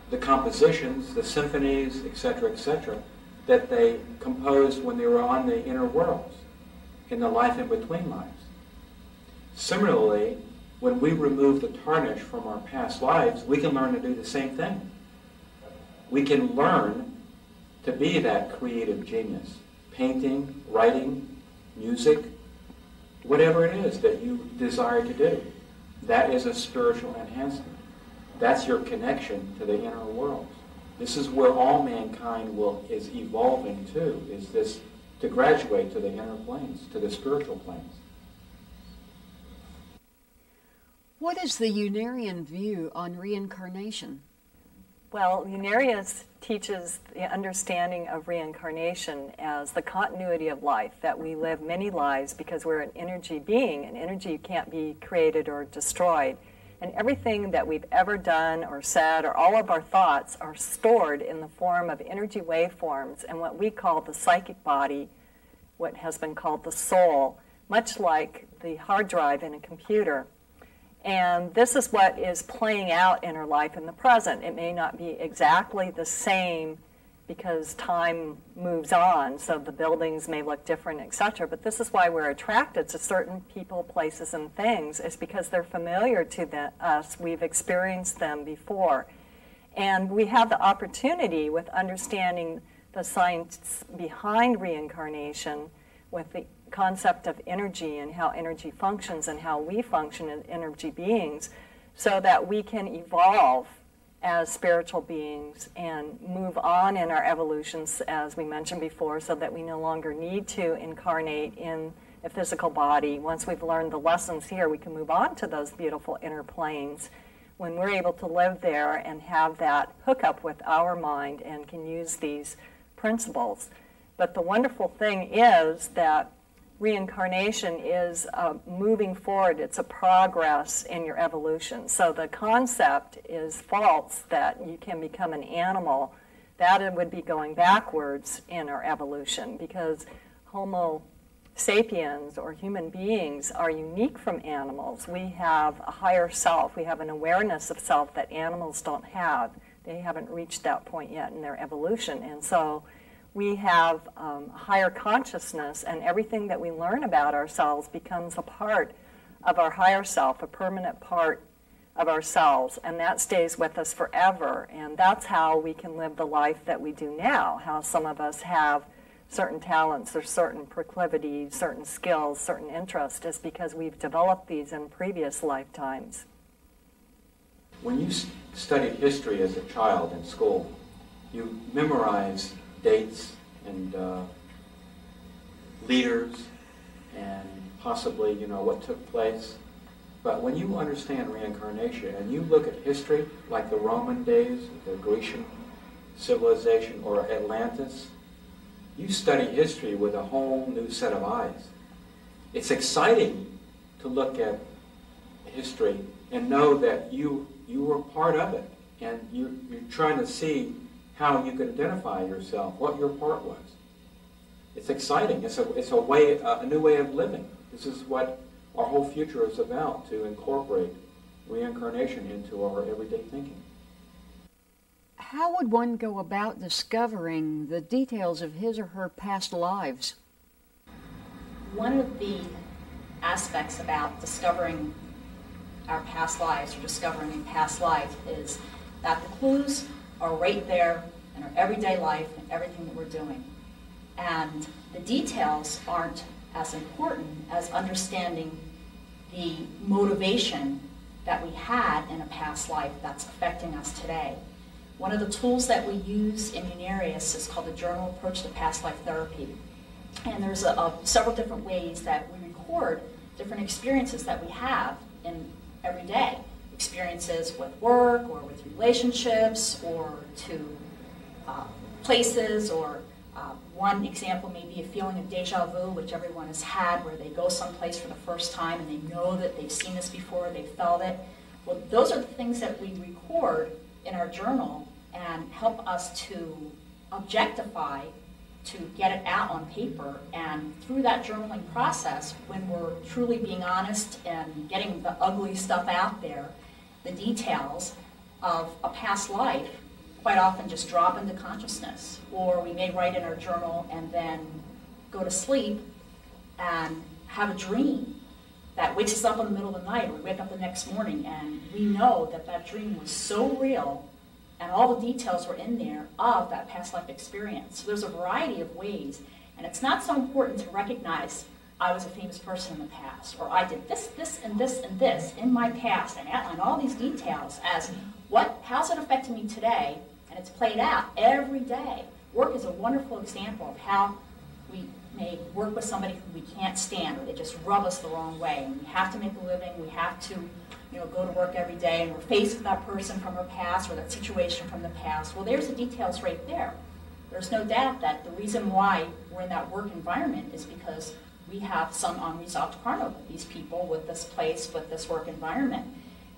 the compositions, the symphonies, etc., that they composed when they were on the inner worlds, in the life in between lives. Similarly, when we remove the tarnish from our past lives, we can learn to do the same thing. We can learn to be that creative genius. Painting, writing, music, whatever it is that you desire to do. That is a spiritual enhancement. That's your connection to the inner worlds. This is where all mankind is evolving to, is this, to graduate to the inner planes, to the spiritual planes. What is the Unarian view on reincarnation? Well, Unarius teaches the understanding of reincarnation as the continuity of life, that we live many lives because we're an energy being, and energy can't be created or destroyed. And everything that we've ever done or said, or all of our thoughts, are stored in the form of energy waveforms and what we call the psychic body, what has been called the soul, much like the hard drive in a computer. And this is what is playing out in our life in the present. It may not be exactly the same because time moves on, so the buildings may look different, etc. But this is why we're attracted to certain people, places, and things, is because they're familiar to us. We've experienced them before. And we have the opportunity, with understanding the science behind reincarnation, with the concept of energy and how energy functions and how we function as energy beings, so that we can evolve as spiritual beings and move on in our evolutions, as we mentioned before, so that we no longer need to incarnate in a physical body. Once we've learned the lessons here, we can move on to those beautiful inner planes. When we're able to live there and have that hookup with our mind and can use these principles. But the wonderful thing is that reincarnation is moving forward. It's a progress in your evolution. So the concept is false that you can become an animal. That would be going backwards in our evolution, because Homo sapiens, or human beings, are unique from animals. We have a higher self. We have an awareness of self that animals don't have. They haven't reached that point yet in their evolution. And so we have higher consciousness, and everything that we learn about ourselves becomes a part of our higher self, a permanent part of ourselves, and that stays with us forever. And that's how we can live the life that we do now, how some of us have certain talents or certain proclivities, certain skills, certain interests, is because we've developed these in previous lifetimes. When you studied history as a child in school, you memorized dates and leaders and possibly, what took place. But when you understand reincarnation and you look at history, like the Roman days, the Grecian civilization, or Atlantis, you study history with a whole new set of eyes. It's exciting to look at history and know that you were part of it, and you're trying to see how you could identify yourself, what your part was. It's exciting. It's a new way of living. This is what our whole future is about, to incorporate reincarnation into our everyday thinking. How would one go about discovering the details of his or her past lives? One of the aspects about discovering our past lives, or discovering a past life, is that the clues are right there in our everyday life and everything that we're doing. And the details aren't as important as understanding the motivation that we had in a past life that's affecting us today. One of the tools that we use in Unarius is called the Journal Approach to Past Life Therapy. And there's several different ways that we record different experiences that we have in every day. Experiences with work, or with relationships, or to places, or one example may be a feeling of deja vu, which everyone has had, where they go someplace for the first time and they know that they've seen this before, they've felt it. Well, those are the things that we record in our journal and help us to objectify, to get it out on paper. And through that journaling process, when we're truly being honest and getting the ugly stuff out there, the details of a past life quite often just drop into consciousness. Or we may write in our journal and then go to sleep and have a dream that wakes us up in the middle of the night, or we wake up the next morning and we know that that dream was so real and all the details were in there of that past life experience. So there's a variety of ways, and it's not so important to recognize I was a famous person in the past, or I did this, this, and this, and this in my past, and outline all these details as how's it affecting me today, and it's played out every day. Work is a wonderful example of how we may work with somebody who we can't stand, or they just rub us the wrong way, and we have to make a living, we have to go to work every day, and we're faced with that person from our past, or that situation from the past. Well, there's the details right there. There's no doubt that the reason why we're in that work environment is because we have some unresolved karma with these people, with this place, with this work environment.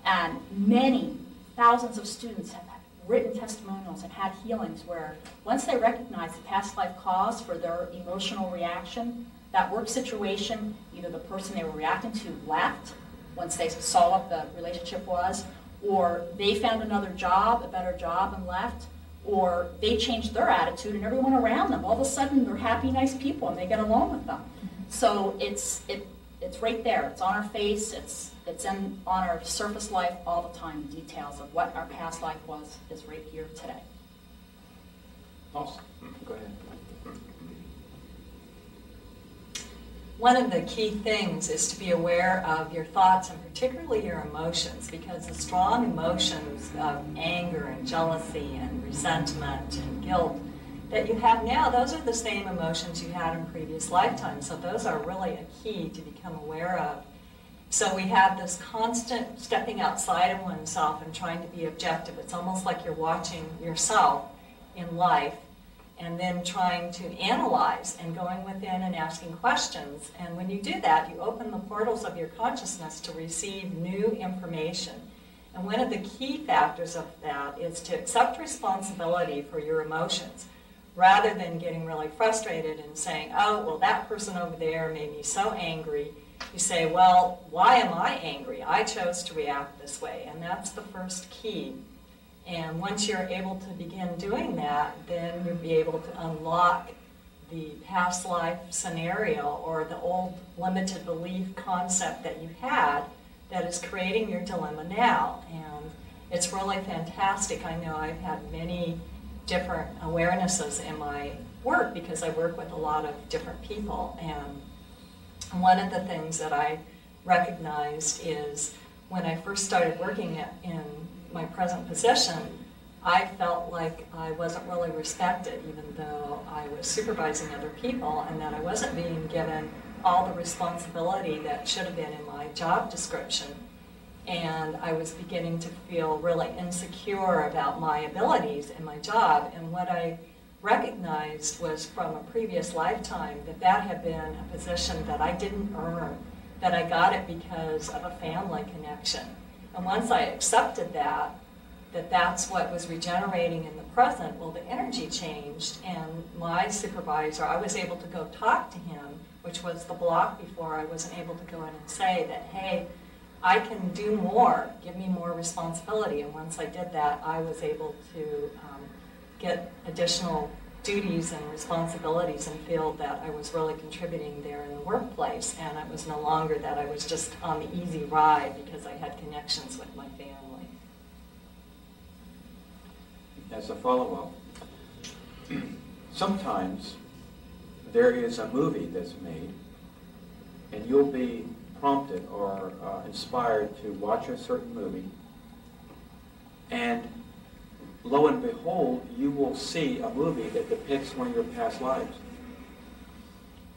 And many thousands of students have written testimonials and had healings where once they recognize the past life cause for their emotional reaction, that work situation, either the person they were reacting to left once they saw what the relationship was, or they found another job, a better job, and left, or they changed their attitude and everyone around them, all of a sudden they're happy, nice people and they get along with them. So it's right there. It's on our face. It's on our surface life all the time. The details of what our past life was is right here today. Awesome. Go ahead. one of the key things is to be aware of your thoughts and particularly your emotions, because the strong emotions of anger and jealousy and resentment and guilt that you have now, those are the same emotions you had in previous lifetimes. So those are really a key to become aware of. So we have this constant stepping outside of oneself and trying to be objective. It's almost like you're watching yourself in life and then trying to analyze and going within and asking questions. And when you do that, you open the portals of your consciousness to receive new information. And one of the key factors of that is to accept responsibility for your emotions, rather than getting really frustrated and saying, oh, well, that person over there made me so angry. You say, well, why am I angry? I chose to react this way. And that's the first key. And once you're able to begin doing that, then you'll be able to unlock the past life scenario or the old limited belief concept that you had that is creating your dilemma now. And it's really fantastic. I know I've had many different awarenesses in my work because I work with a lot of different people. And one of the things that I recognized is when I first started working in my present position, I felt like I wasn't really respected, even though I was supervising other people, and that I wasn't being given all the responsibility that should have been in my job description. And I was beginning to feel really insecure about my abilities in my job. And what I recognized was from a previous lifetime that that had been a position that I didn't earn, that I got it because of a family connection. And once I accepted that that's what was regenerating in the present, well, the energy changed, and my supervisor, I was able to go talk to him, which was the block before. I wasn't able to go in and say that, hey, I can do more, give me more responsibility. And once I did that, I was able to get additional duties and responsibilities and feel that I was really contributing there in the workplace. And it was no longer that I was just on the easy ride because I had connections with my family. As a follow-up, sometimes there is a movie that's made and you'll be prompted or inspired to watch a certain movie, and lo and behold, you will see a movie that depicts one of your past lives.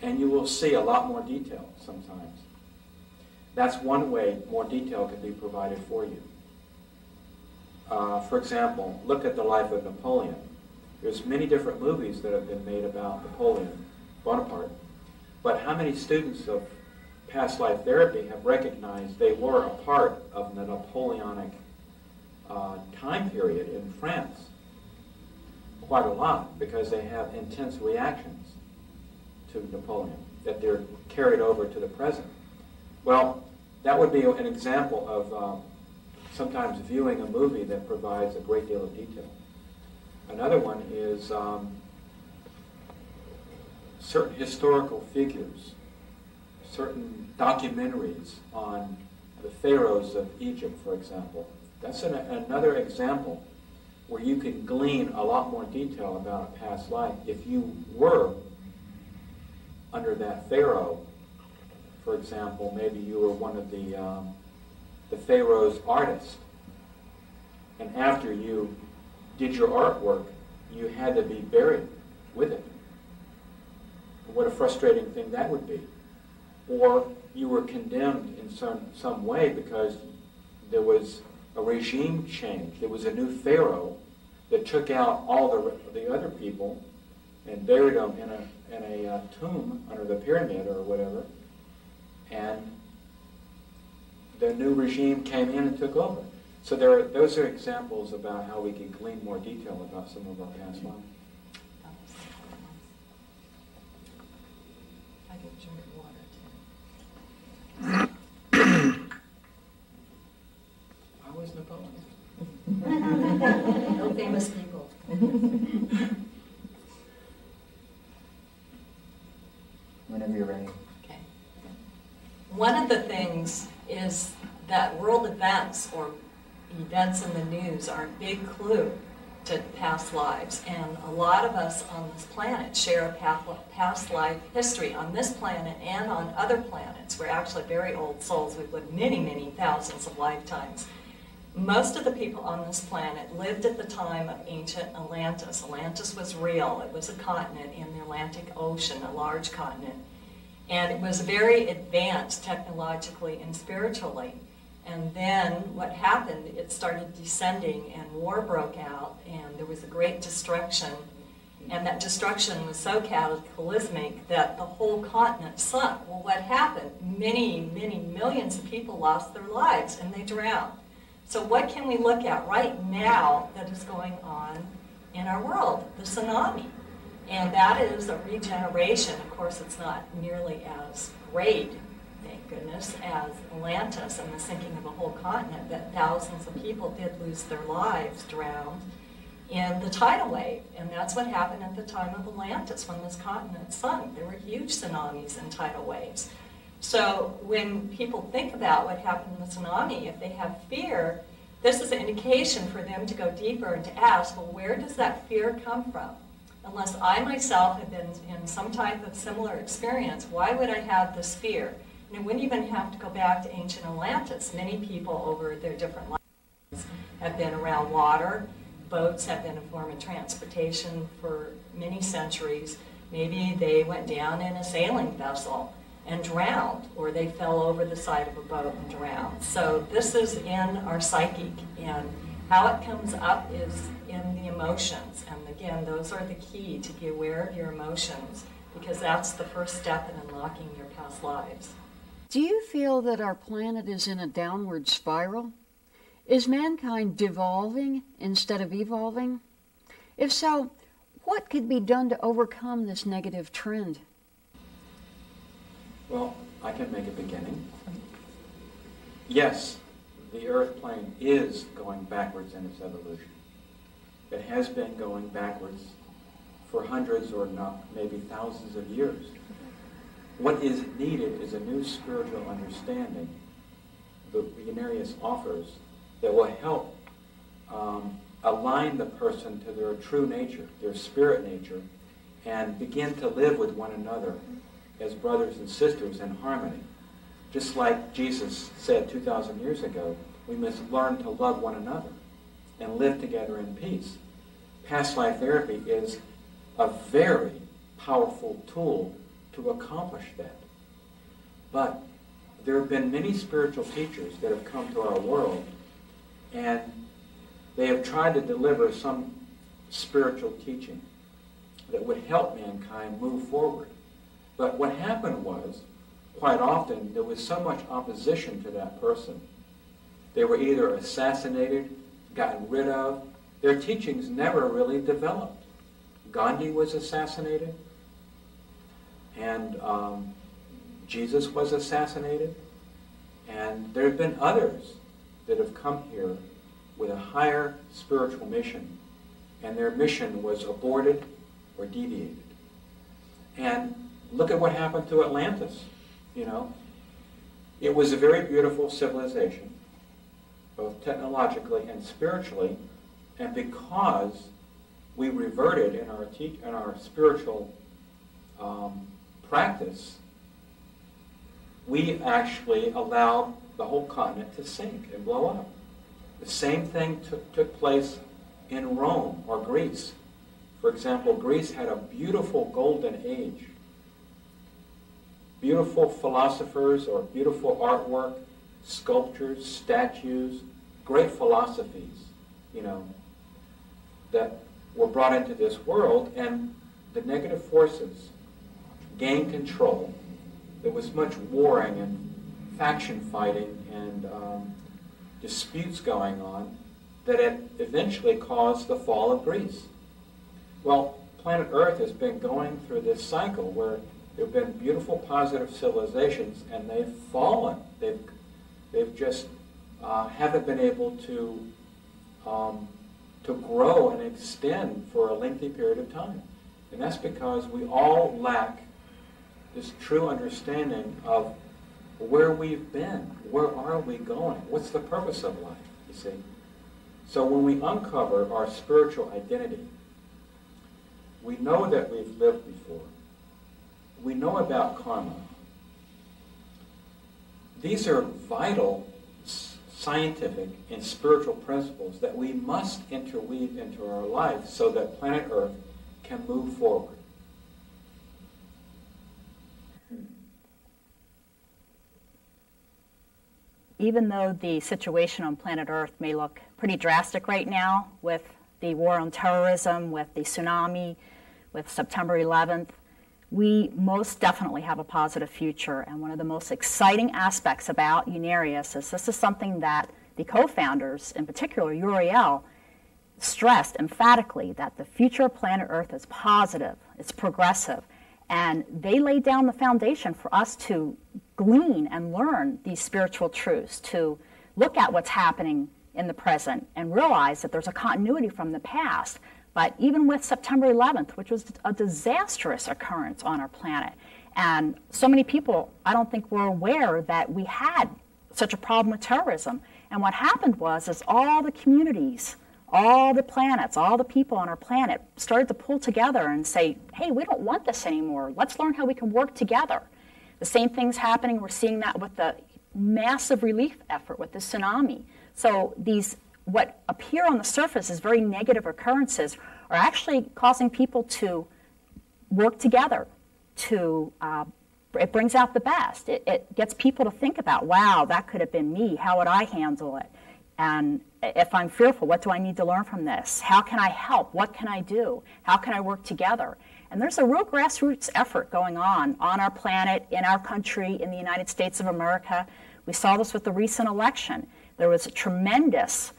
And you will see a lot more detail sometimes. That's one way more detail can be provided for you. For example, look at the life of Napoleon. There's many different movies that have been made about Napoleon Bonaparte, but how many students of past life therapy have recognized they were a part of the Napoleonic time period in France? Quite a lot, because they have intense reactions to Napoleon that they're carried over to the present. Well, that would be an example of sometimes viewing a movie that provides a great deal of detail. Another one is certain historical figures, certain documentaries on the pharaohs of Egypt, for example. That's another example where you can glean a lot more detail about a past life. If you were under that pharaoh, for example, maybe you were one of the pharaoh's artists, and after you did your artwork, you had to be buried with it. What a frustrating thing that would be. Or you were condemned in some way because there was a regime change. There was a new pharaoh that took out all the other people and buried them in a tomb under the pyramid or whatever. And the new regime came in and took over. So those are examples about how we can glean more detail about some of our past lives. I can drink water too. How was Napoleon? No famous people. Whenever you're ready. Okay. One of the things is that world events or events in the news are a big clue to past lives, and a lot of us on this planet share a past life history on this planet and on other planets. We're actually very old souls. We've lived many, many thousands of lifetimes. Most of the people on this planet lived at the time of ancient Atlantis. Atlantis was real. It was a continent in the Atlantic Ocean, a large continent. And it was very advanced technologically and spiritually. And then what happened, it started descending and war broke out and there was a great destruction. And that destruction was so cataclysmic that the whole continent sunk. Well, what happened? Many, many millions of people lost their lives and they drowned. So what can we look at right now that is going on in our world? The tsunami. And that is a regeneration. Of course, it's not nearly as great, thank goodness, as Atlantis and the sinking of a whole continent, but thousands of people did lose their lives, drowned in the tidal wave. And that's what happened at the time of Atlantis when this continent sunk. There were huge tsunamis and tidal waves. So when people think about what happened in the tsunami, if they have fear, this is an indication for them to go deeper and to ask, well, where does that fear come from? Unless I myself have been in some type of similar experience, why would I have this fear? And it wouldn't even have to go back to ancient Atlantis. Many people over their different lives have been around water. Boats have been a form of transportation for many centuries. Maybe they went down in a sailing vessel and drowned, or they fell over the side of a boat and drowned. So this is in our psychic, and how it comes up is in the emotions. And again, those are the key, to be aware of your emotions, because that's the first step in unlocking your past lives. Do you feel that our planet is in a downward spiral? Is mankind devolving instead of evolving? If so, what could be done to overcome this negative trend? Well, I can make a beginning. Yes, the Earth plane is going backwards in its evolution. It has been going backwards for hundreds or not, maybe thousands of years. What is needed is a new spiritual understanding that Unarius offers that will help align the person to their true nature, their spirit nature, and begin to live with one another as brothers and sisters in harmony. Just like Jesus said 2,000 years ago, we must learn to love one another and live together in peace. Past life therapy is a very powerful tool to accomplish that. But there have been many spiritual teachers that have come to our world, and they have tried to deliver some spiritual teaching that would help mankind move forward. But what happened was, quite often, there was so much opposition to that person. They were either assassinated, gotten rid of. Their teachings never really developed. Gandhi was assassinated, and Jesus was assassinated, and there have been others that have come here with a higher spiritual mission, and their mission was aborted or deviated. And look at what happened to Atlantis, you know. It was a very beautiful civilization, both technologically and spiritually, and because we reverted in our spiritual practice, we actually allowed the whole continent to sink and blow up. The same thing took place in Rome or Greece. For example, Greece had a beautiful golden age. Beautiful philosophers or beautiful artwork, sculptures, statues, great philosophies, you know, that were brought into this world, and the negative forces gained control. There was much warring and faction fighting and disputes going on that it eventually caused the fall of Greece. Well, planet Earth has been going through this cycle where there have been beautiful, positive civilizations, and they've fallen. They've just haven't been able to grow and extend for a lengthy period of time. And that's because we all lack this true understanding of where we've been, where are we going, what's the purpose of life, you see. So when we uncover our spiritual identity, we know that we've lived before. We know about karma. These are vital scientific and spiritual principles that we must interweave into our life so that planet Earth can move forward. Even though the situation on planet Earth may look pretty drastic right now with the war on terrorism, with the tsunami, with September 11th, we most definitely have a positive future. And one of the most exciting aspects about Unarius is this is something that the co-founders, in particular Uriel, stressed emphatically, that the future of planet Earth is positive, it's progressive, and they laid down the foundation for us to glean and learn these spiritual truths, to look at what's happening in the present and realize that there's a continuity from the past. But even with September 11th, which was a disastrous occurrence on our planet, and so many people, I don't think, were aware that we had such a problem with terrorism. And what happened was all the communities, all the planets, all the people on our planet started to pull together and say, hey, we don't want this anymore. Let's learn how we can work together. The same thing's happening. We're seeing that with the massive relief effort with the tsunami. So these, what appear on the surface as very negative occurrences, are actually causing people to work together. It brings out the best. It gets people to think about, wow, that could have been me. How would I handle it? And if I'm fearful, what do I need to learn from this? How can I help? What can I do? How can I work together? And there's a real grassroots effort going on our planet, in our country, in the United States of America. We saw this with the recent election. There was a tremendous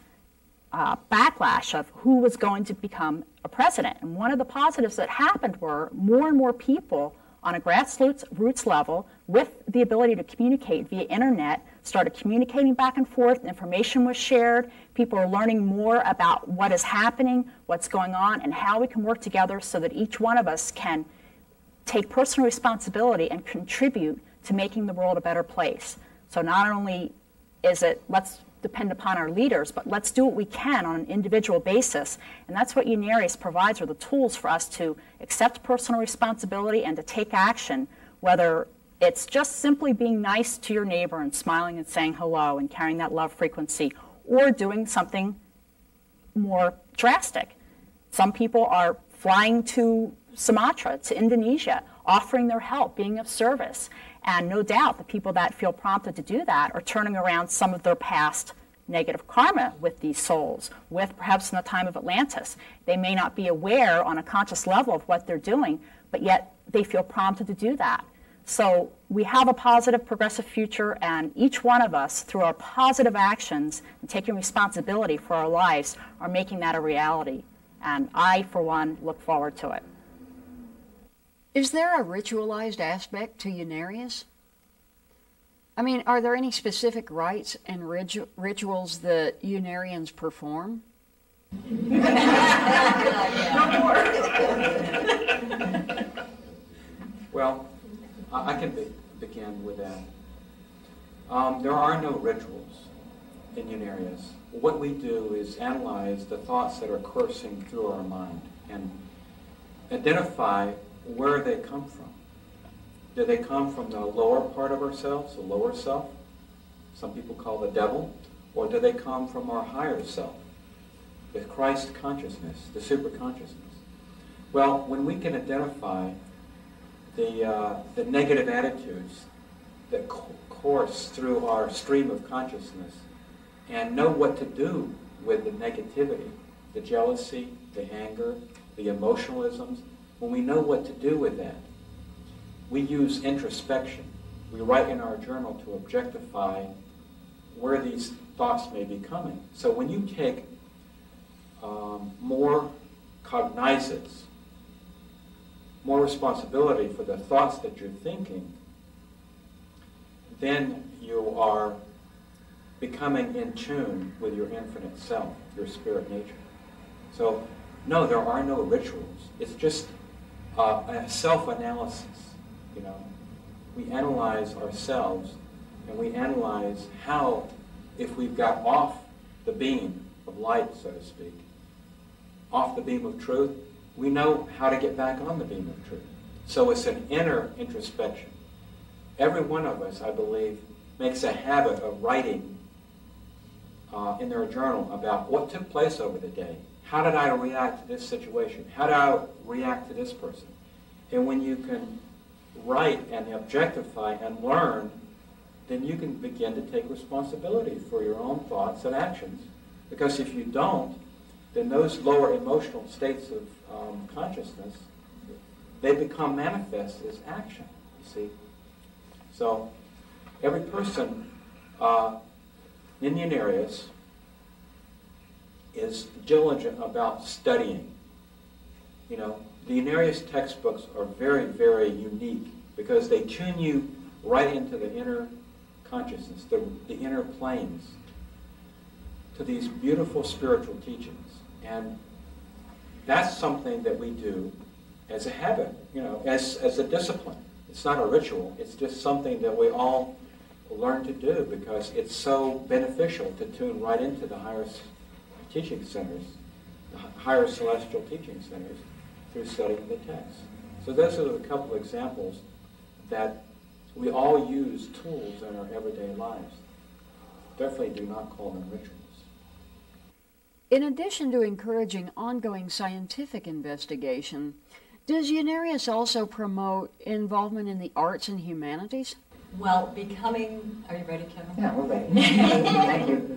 backlash of who was going to become a president. And one of the positives that happened were more and more people on a grassroots level with the ability to communicate via internet started communicating back and forth. Information was shared. People are learning more about what is happening, what's going on, and how we can work together so that each one of us can take personal responsibility and contribute to making the world a better place. So not only is it, let's depend upon our leaders, but let's do what we can on an individual basis. And that's what Unarius provides, are the tools for us to accept personal responsibility and to take action, whether it's just simply being nice to your neighbor and smiling and saying hello and carrying that love frequency, or doing something more drastic. Some people are flying to Sumatra, to Indonesia, offering their help, being of service. And no doubt the people that feel prompted to do that are turning around some of their past negative karma with these souls, with perhaps in the time of Atlantis. They may not be aware on a conscious level of what they're doing, but yet they feel prompted to do that. So we have a positive, progressive future, and each one of us, through our positive actions and taking responsibility for our lives, are making that a reality. And I, for one, look forward to it. Is there a ritualized aspect to Unarius? I mean, are there any specific rites and rituals that Unarians perform? Well, I can begin with that. There are no rituals in Unarius. What we do is analyze the thoughts that are coursing through our mind and identify where they come from. Do they come from the lower part of ourselves, the lower self? Some people call the devil. Or do they come from our higher self, the Christ consciousness, the super consciousness? Well, when we can identify the negative attitudes that course through our stream of consciousness and know what to do with the negativity, the jealousy, the anger, the emotionalisms, when we know what to do with that, we use introspection. We write in our journal to objectify where these thoughts may be coming. So when you take more cognizance, more responsibility for the thoughts that you're thinking, then you are becoming in tune with your infinite self, your spirit nature. So, no, there are no rituals. It's just a self-analysis, you know. We analyze ourselves, and we analyze how, if we've got off the beam of light, so to speak, off the beam of truth, we know how to get back on the beam of truth. So it's an inner introspection. Every one of us, I believe, makes a habit of writing in their journal about what took place over the day. How did I react to this situation? How did I react to this person? And when you can write and objectify and learn, then you can begin to take responsibility for your own thoughts and actions. Because if you don't, then those lower emotional states of consciousness, they become manifest as action, you see. So every person in the Unarius is diligent about studying. You know, the Unarius textbooks are very, very unique because they tune you right into the inner consciousness, the inner planes, to these beautiful spiritual teachings. And that's something that we do as a habit, you know, as a discipline. It's not a ritual. It's just something that we all learn to do because it's so beneficial to tune right into the higher teaching centers, the higher celestial teaching centers, through studying the text. So those are a couple of examples that we all use tools in our everyday lives. Definitely do not call them rituals. In addition to encouraging ongoing scientific investigation, does Unarius also promote involvement in the arts and humanities? Well, becoming, are you ready, Kevin? Yeah, we're ready. Thank you.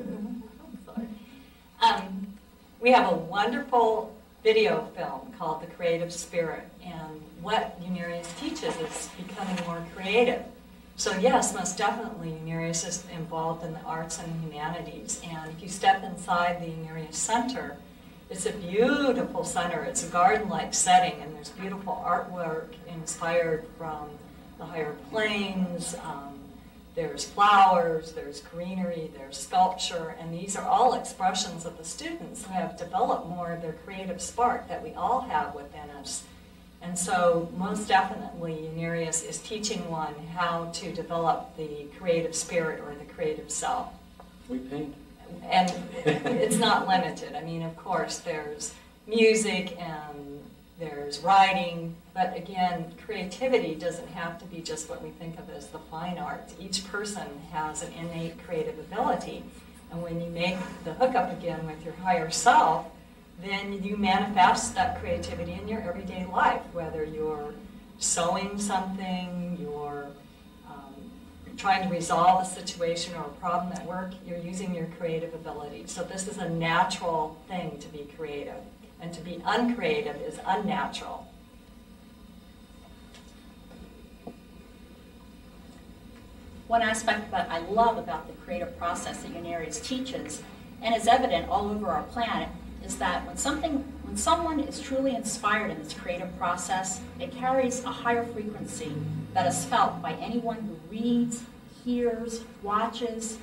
We have a wonderful video film called The Creative Spirit, and what Unarius teaches is becoming more creative. So yes, most definitely Unarius is involved in the arts and humanities, and if you step inside the Unarius Center, it's a beautiful center. It's a garden-like setting, and there's beautiful artwork inspired from the higher planes. There's flowers, there's greenery, there's sculpture, and these are all expressions of the students who have developed more of their creative spark that we all have within us. And so most definitely Unarius is teaching one how to develop the creative spirit or the creative self. We paint. And it's not limited. I mean, of course, there's music and there's writing, but again, creativity doesn't have to be just what we think of as the fine arts. Each person has an innate creative ability, and when you make the hookup again with your higher self, then you manifest that creativity in your everyday life, whether you're sewing something, you're trying to resolve a situation or a problem at work, you're using your creative ability. So this is a natural thing to be creative. And to be uncreative is unnatural. One aspect that I love about the creative process that Unarius teaches, and is evident all over our planet, is that when someone is truly inspired in this creative process, it carries a higher frequency that is felt by anyone who reads, hears, watches,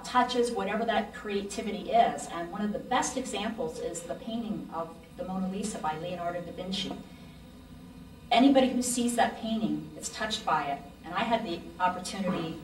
touches, whatever that creativity is. And one of the best examples is the painting of the Mona Lisa by Leonardo da Vinci. Anybody who sees that painting is touched by it. And I had the opportunity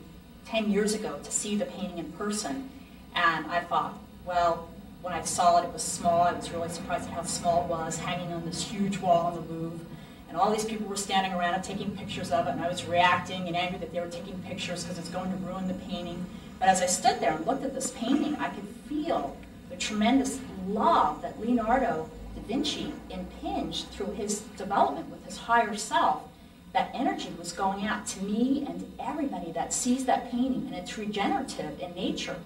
10 years ago to see the painting in person. And I thought, well, when I saw it, it was small. I was really surprised at how small it was, hanging on this huge wall in the Louvre. And all these people were standing around and taking pictures of it. And I was reacting and angry that they were taking pictures because it's going to ruin the painting. But as I stood there and looked at this painting, I could feel the tremendous love that Leonardo da Vinci impinged through his development with his higher self. That energy was going out to me and to everybody that sees that painting, and it's regenerative in nature.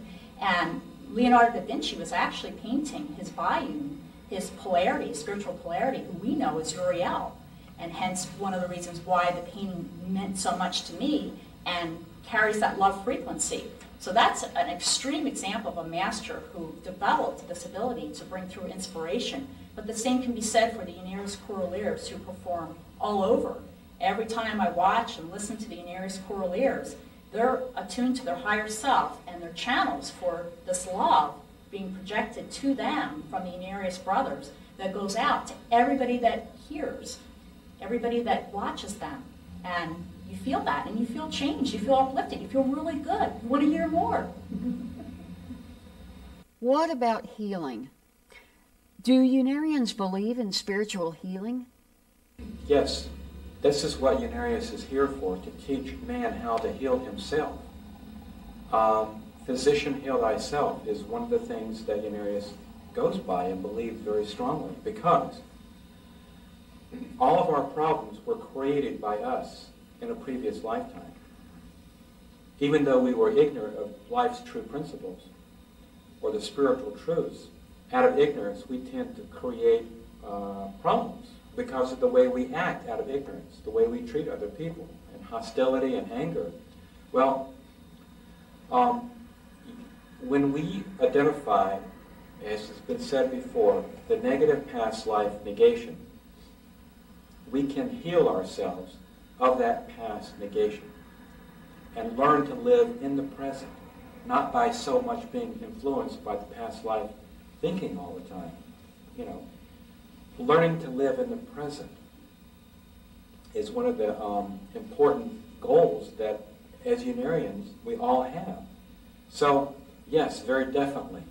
And Leonardo da Vinci was actually painting his biune, his polarity, his spiritual polarity, who we know as Uriel. And hence one of the reasons why the painting meant so much to me and carries that love frequency. So that's an extreme example of a master who developed this ability to bring through inspiration. But the same can be said for the Unarius Choraleers who perform all over. Every time I watch and listen to the Unarius Choraleers, they're attuned to their higher self, and their channels for this love being projected to them from the Unarius brothers that goes out to everybody that hears, everybody that watches them. And you feel that, and you feel changed, you feel uplifted, you feel really good. You want to hear more. what about healing? Do Unarians believe in spiritual healing? Yes, this is what Unarius is here for, to teach man how to heal himself. Physician, heal thyself is one of the things that Unarius goes by and believes very strongly, because all of our problems were created by us in a previous lifetime. Even though we were ignorant of life's true principles or the spiritual truths, out of ignorance we tend to create problems because of the way we act out of ignorance, the way we treat other people, and hostility and anger. Well, when we identify, as has been said before, the negative past life negation, we can heal ourselves of that past negation and learn to live in the present, not by so much being influenced by the past life thinking all the time. You know, learning to live in the present is one of the important goals that, as Unarians, we all have. So, yes, very definitely,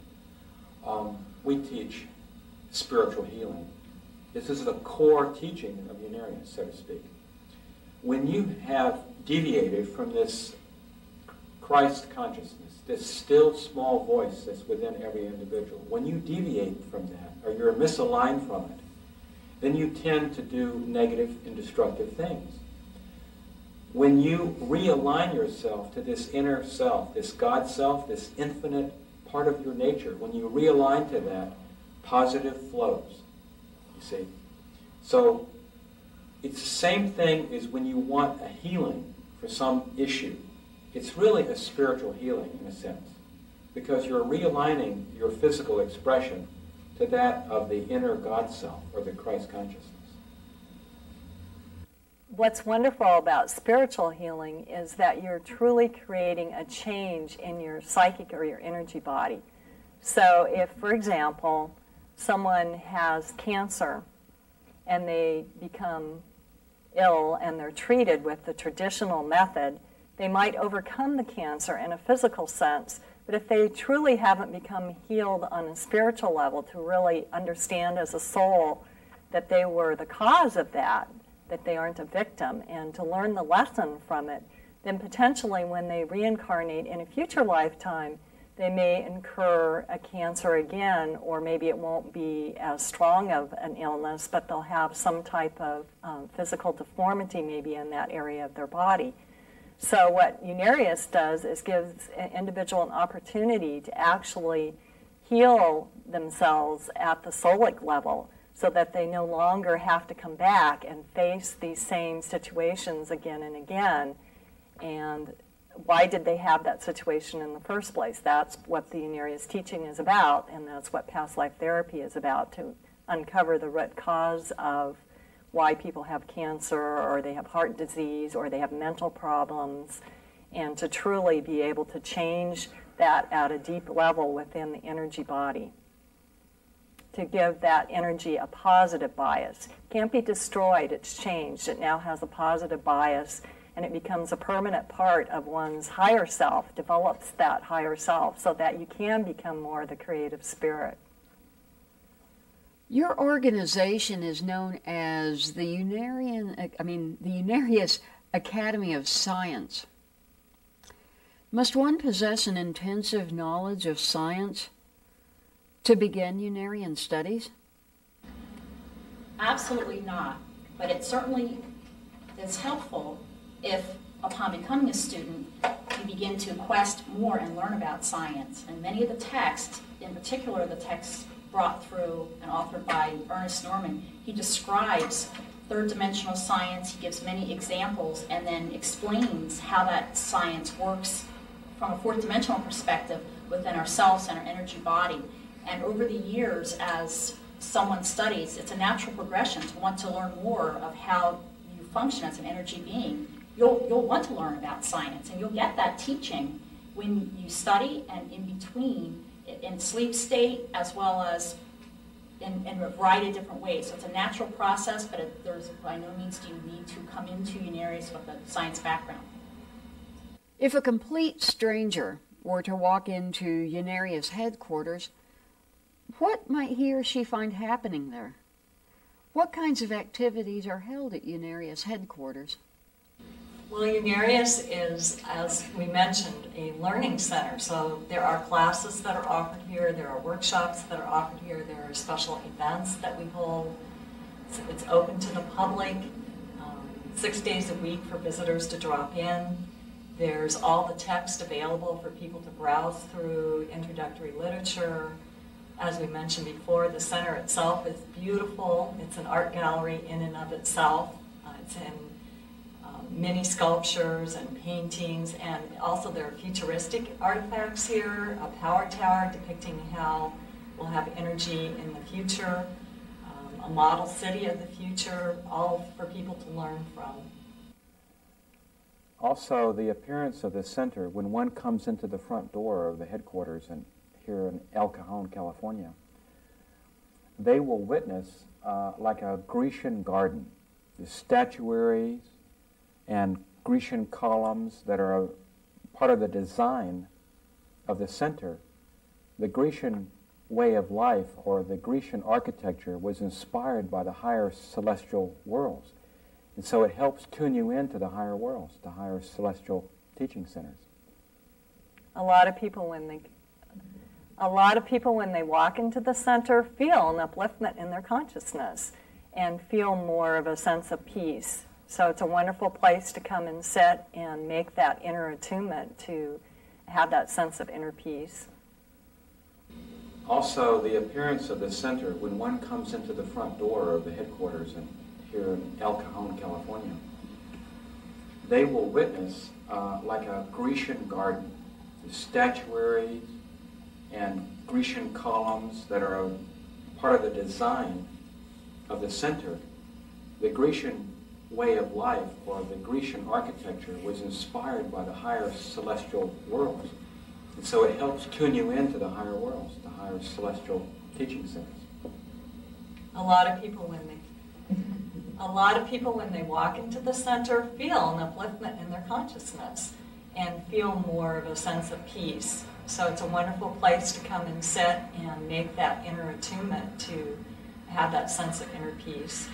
we teach spiritual healing. This is the core teaching of Unarius, so to speak. When you have deviated from this Christ consciousness, this still small voice that's within every individual, when you deviate from that, or you're misaligned from it, then you tend to do negative and destructive things. When you realign yourself to this inner self, this God self, this infinite part of your nature, when you realign to that, positive flows, you see. So it's the same thing as when you want a healing for some issue. It's really a spiritual healing in a sense, because you're realigning your physical expression to that of the inner God self, or the Christ consciousness. What's wonderful about spiritual healing is that you're truly creating a change in your psychic or your energy body. So if, for example, someone has cancer and they become ill and they're treated with the traditional method, they might overcome the cancer in a physical sense, but if they truly haven't become healed on a spiritual level to really understand as a soul that they were the cause of that they aren't a victim, and to learn the lesson from it, then potentially when they reincarnate in a future lifetime, they may incur a cancer again, or maybe it won't be as strong of an illness, but they'll have some type of physical deformity maybe in that area of their body. So what Unarius does is gives an individual an opportunity to actually heal themselves at the soulic level, so that they no longer have to come back and face these same situations again and again. And why did they have that situation in the first place? That's what the Unarius teaching is about, and that's what past life therapy is about, to uncover the root cause of why people have cancer, or they have heart disease, or they have mental problems, and to truly be able to change that at a deep level within the energy body, to give that energy a positive bias. It can't be destroyed, it's changed. It now has a positive bias, and it becomes a permanent part of one's higher self, develops that higher self, so that you can become more the creative spirit. Your organization is known as the Unarius Academy of Science. Must one possess an intensive knowledge of science to begin Unarian studies? Absolutely not, but it certainly is helpful if, upon becoming a student, you begin to quest more and learn about science. And many of the texts, in particular the texts brought through and authored by Ernest Norman, he describes third-dimensional science, he gives many examples, and then explains how that science works from a fourth-dimensional perspective within ourselves and our energy body. And over the years, as someone studies, it's a natural progression to want to learn more of how you function as an energy being. You'll want to learn about science, and you'll get that teaching when you study and in between, in sleep state, as well as in a variety of different ways. So it's a natural process, but there's by no means do you need to come into Unarius with a science background. If a complete stranger were to walk into Unarius headquarters, what might he or she find happening there? What kinds of activities are held at Unarius headquarters? Well, Unarius is, as we mentioned, a learning center. So there are classes that are offered here, there are workshops that are offered here, there are special events that we hold. It's open to the public 6 days a week for visitors to drop in. There's all the text available for people to browse through, introductory literature. As we mentioned before, the center itself is beautiful. It's an art gallery in and of itself. It's in many sculptures and paintings, and also there are futuristic artifacts here, a power tower depicting how we'll have energy in the future, a model city of the future, all for people to learn from. Also, the appearance of the center, when one comes into the front door of the headquarters here in El Cajon, California, they will witness like a Grecian garden. The statuaries and Grecian columns that are a part of the design of the center. The Grecian way of life, or the Grecian architecture, was inspired by the higher celestial worlds. And so it helps tune you into the higher worlds, the higher celestial teaching centers. A lot of people when they walk into the center feel an upliftment in their consciousness and feel more of a sense of peace. So it's a wonderful place to come and sit and make that inner attunement to have that sense of inner peace. Also, the appearance of the center, when one comes into the front door of the headquarters here in El Cajon, California, they will witness like a Grecian garden. The statuaries and Grecian columns that are a part of the design of the center. The Grecian way of life, or the Grecian architecture, was inspired by the higher celestial worlds. And so it helps tune you into the higher worlds, the higher celestial teaching centers. A lot of people when they walk into the center feel an upliftment in their consciousness and feel more of a sense of peace. So it's a wonderful place to come and sit and make that inner attunement to have that sense of inner peace.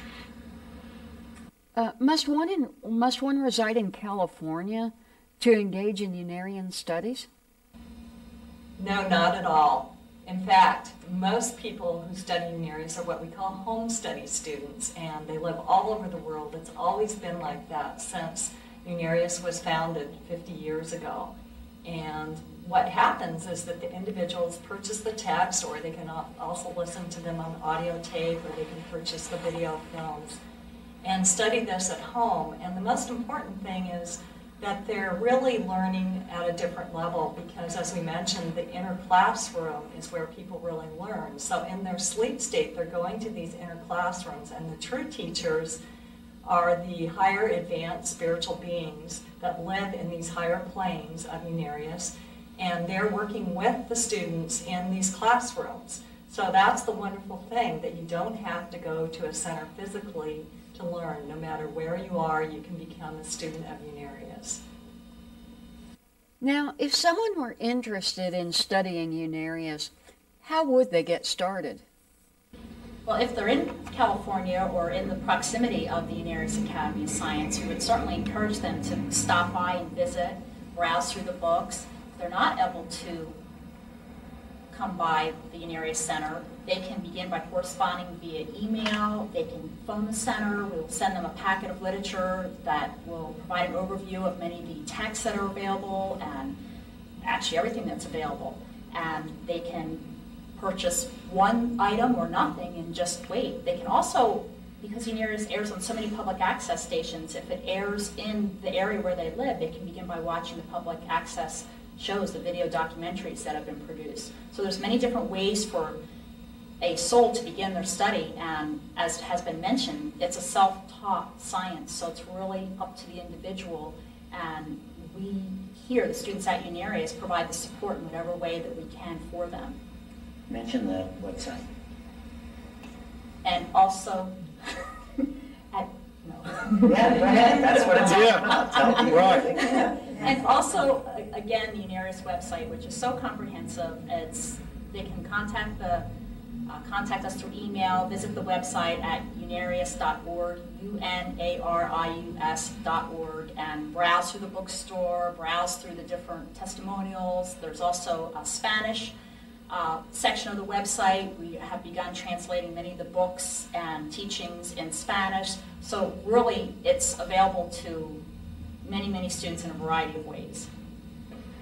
Must one reside in California to engage in Unarian studies? No, not at all. In fact, most people who study Unarius are what we call home study students, and they live all over the world. It's always been like that since Unarius was founded 50 years ago. And what happens is that the individuals purchase the text, or they can also listen to them on audio tape, or they can purchase the video films and study this at home. And the most important thing is that they're really learning at a different level, because as we mentioned, the inner classroom is where people really learn. So in their sleep state, they're going to these inner classrooms, and the true teachers are the higher advanced spiritual beings that live in these higher planes of Unarius, and they're working with the students in these classrooms. So that's the wonderful thing, that you don't have to go to a center physically to learn. No matter where you are, you can become a student of Unarius. Now, if someone were interested in studying Unarius, how would they get started? Well, if they're in California or in the proximity of the Unarius Academy of Science, we would certainly encourage them to stop by and visit, browse through the books. If they're not able to come by the Unarius Center, they can begin by corresponding via email. They can phone the center. We will send them a packet of literature that will provide an overview of many of the texts that are available, and actually everything that's available. And they can purchase one item or nothing and just wait. They can also, because Unarius airs on so many public access stations, if it airs in the area where they live, they can begin by watching the public access shows, the video documentaries that have been produced. So there's many different ways for a soul to begin their study, and as has been mentioned, it's a self-taught science, so it's really up to the individual, and we here, the students at Unarius, provide the support in whatever way that we can for them. Mention the website. And also, Yeah, go ahead. That's what it's about. Tell people. Right. and also, again, the Unarius website, which is so comprehensive, they can contact the contact us through email, visit the website at unarius.org, unarius.org, and browse through the bookstore, browse through the different testimonials. There's also a Spanish section of the website. We have begun translating many of the books and teachings in Spanish. So really, it's available to many, many students in a variety of ways.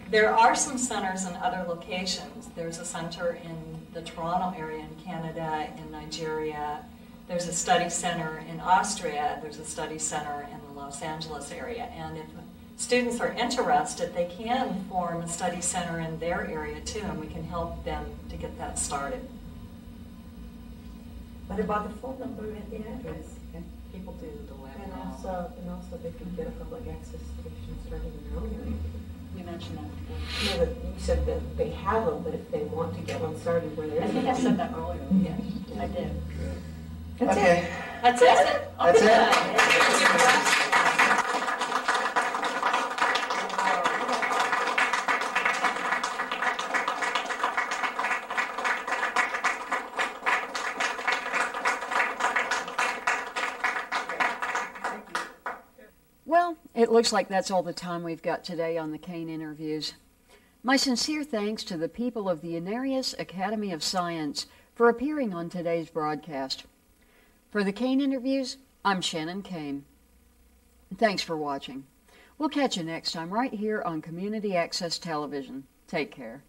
There are some centers in other locations. There's a center in the Toronto area in Canada, in Nigeria. There's a study center in Austria. There's a study center in the Los Angeles area. And if students are interested, they can form a study center in their area too, and we can help them to get that started. What about the phone number and the address? People do the web And now. also they can get a public access station starting in their own area. We mentioned that before. No, but you said that they have them, but if they want to get one started where they're I think I said that earlier. Yeah. I did. That's Okay. it. That's it? That's it. Well, it looks like that's all the time we've got today on the Caine interviews. My sincere thanks to the people of the Unarius Academy of Science for appearing on today's broadcast. For the Caine interviews, I'm Shannon Caine. Thanks for watching. We'll catch you next time right here on Community Access Television. Take care.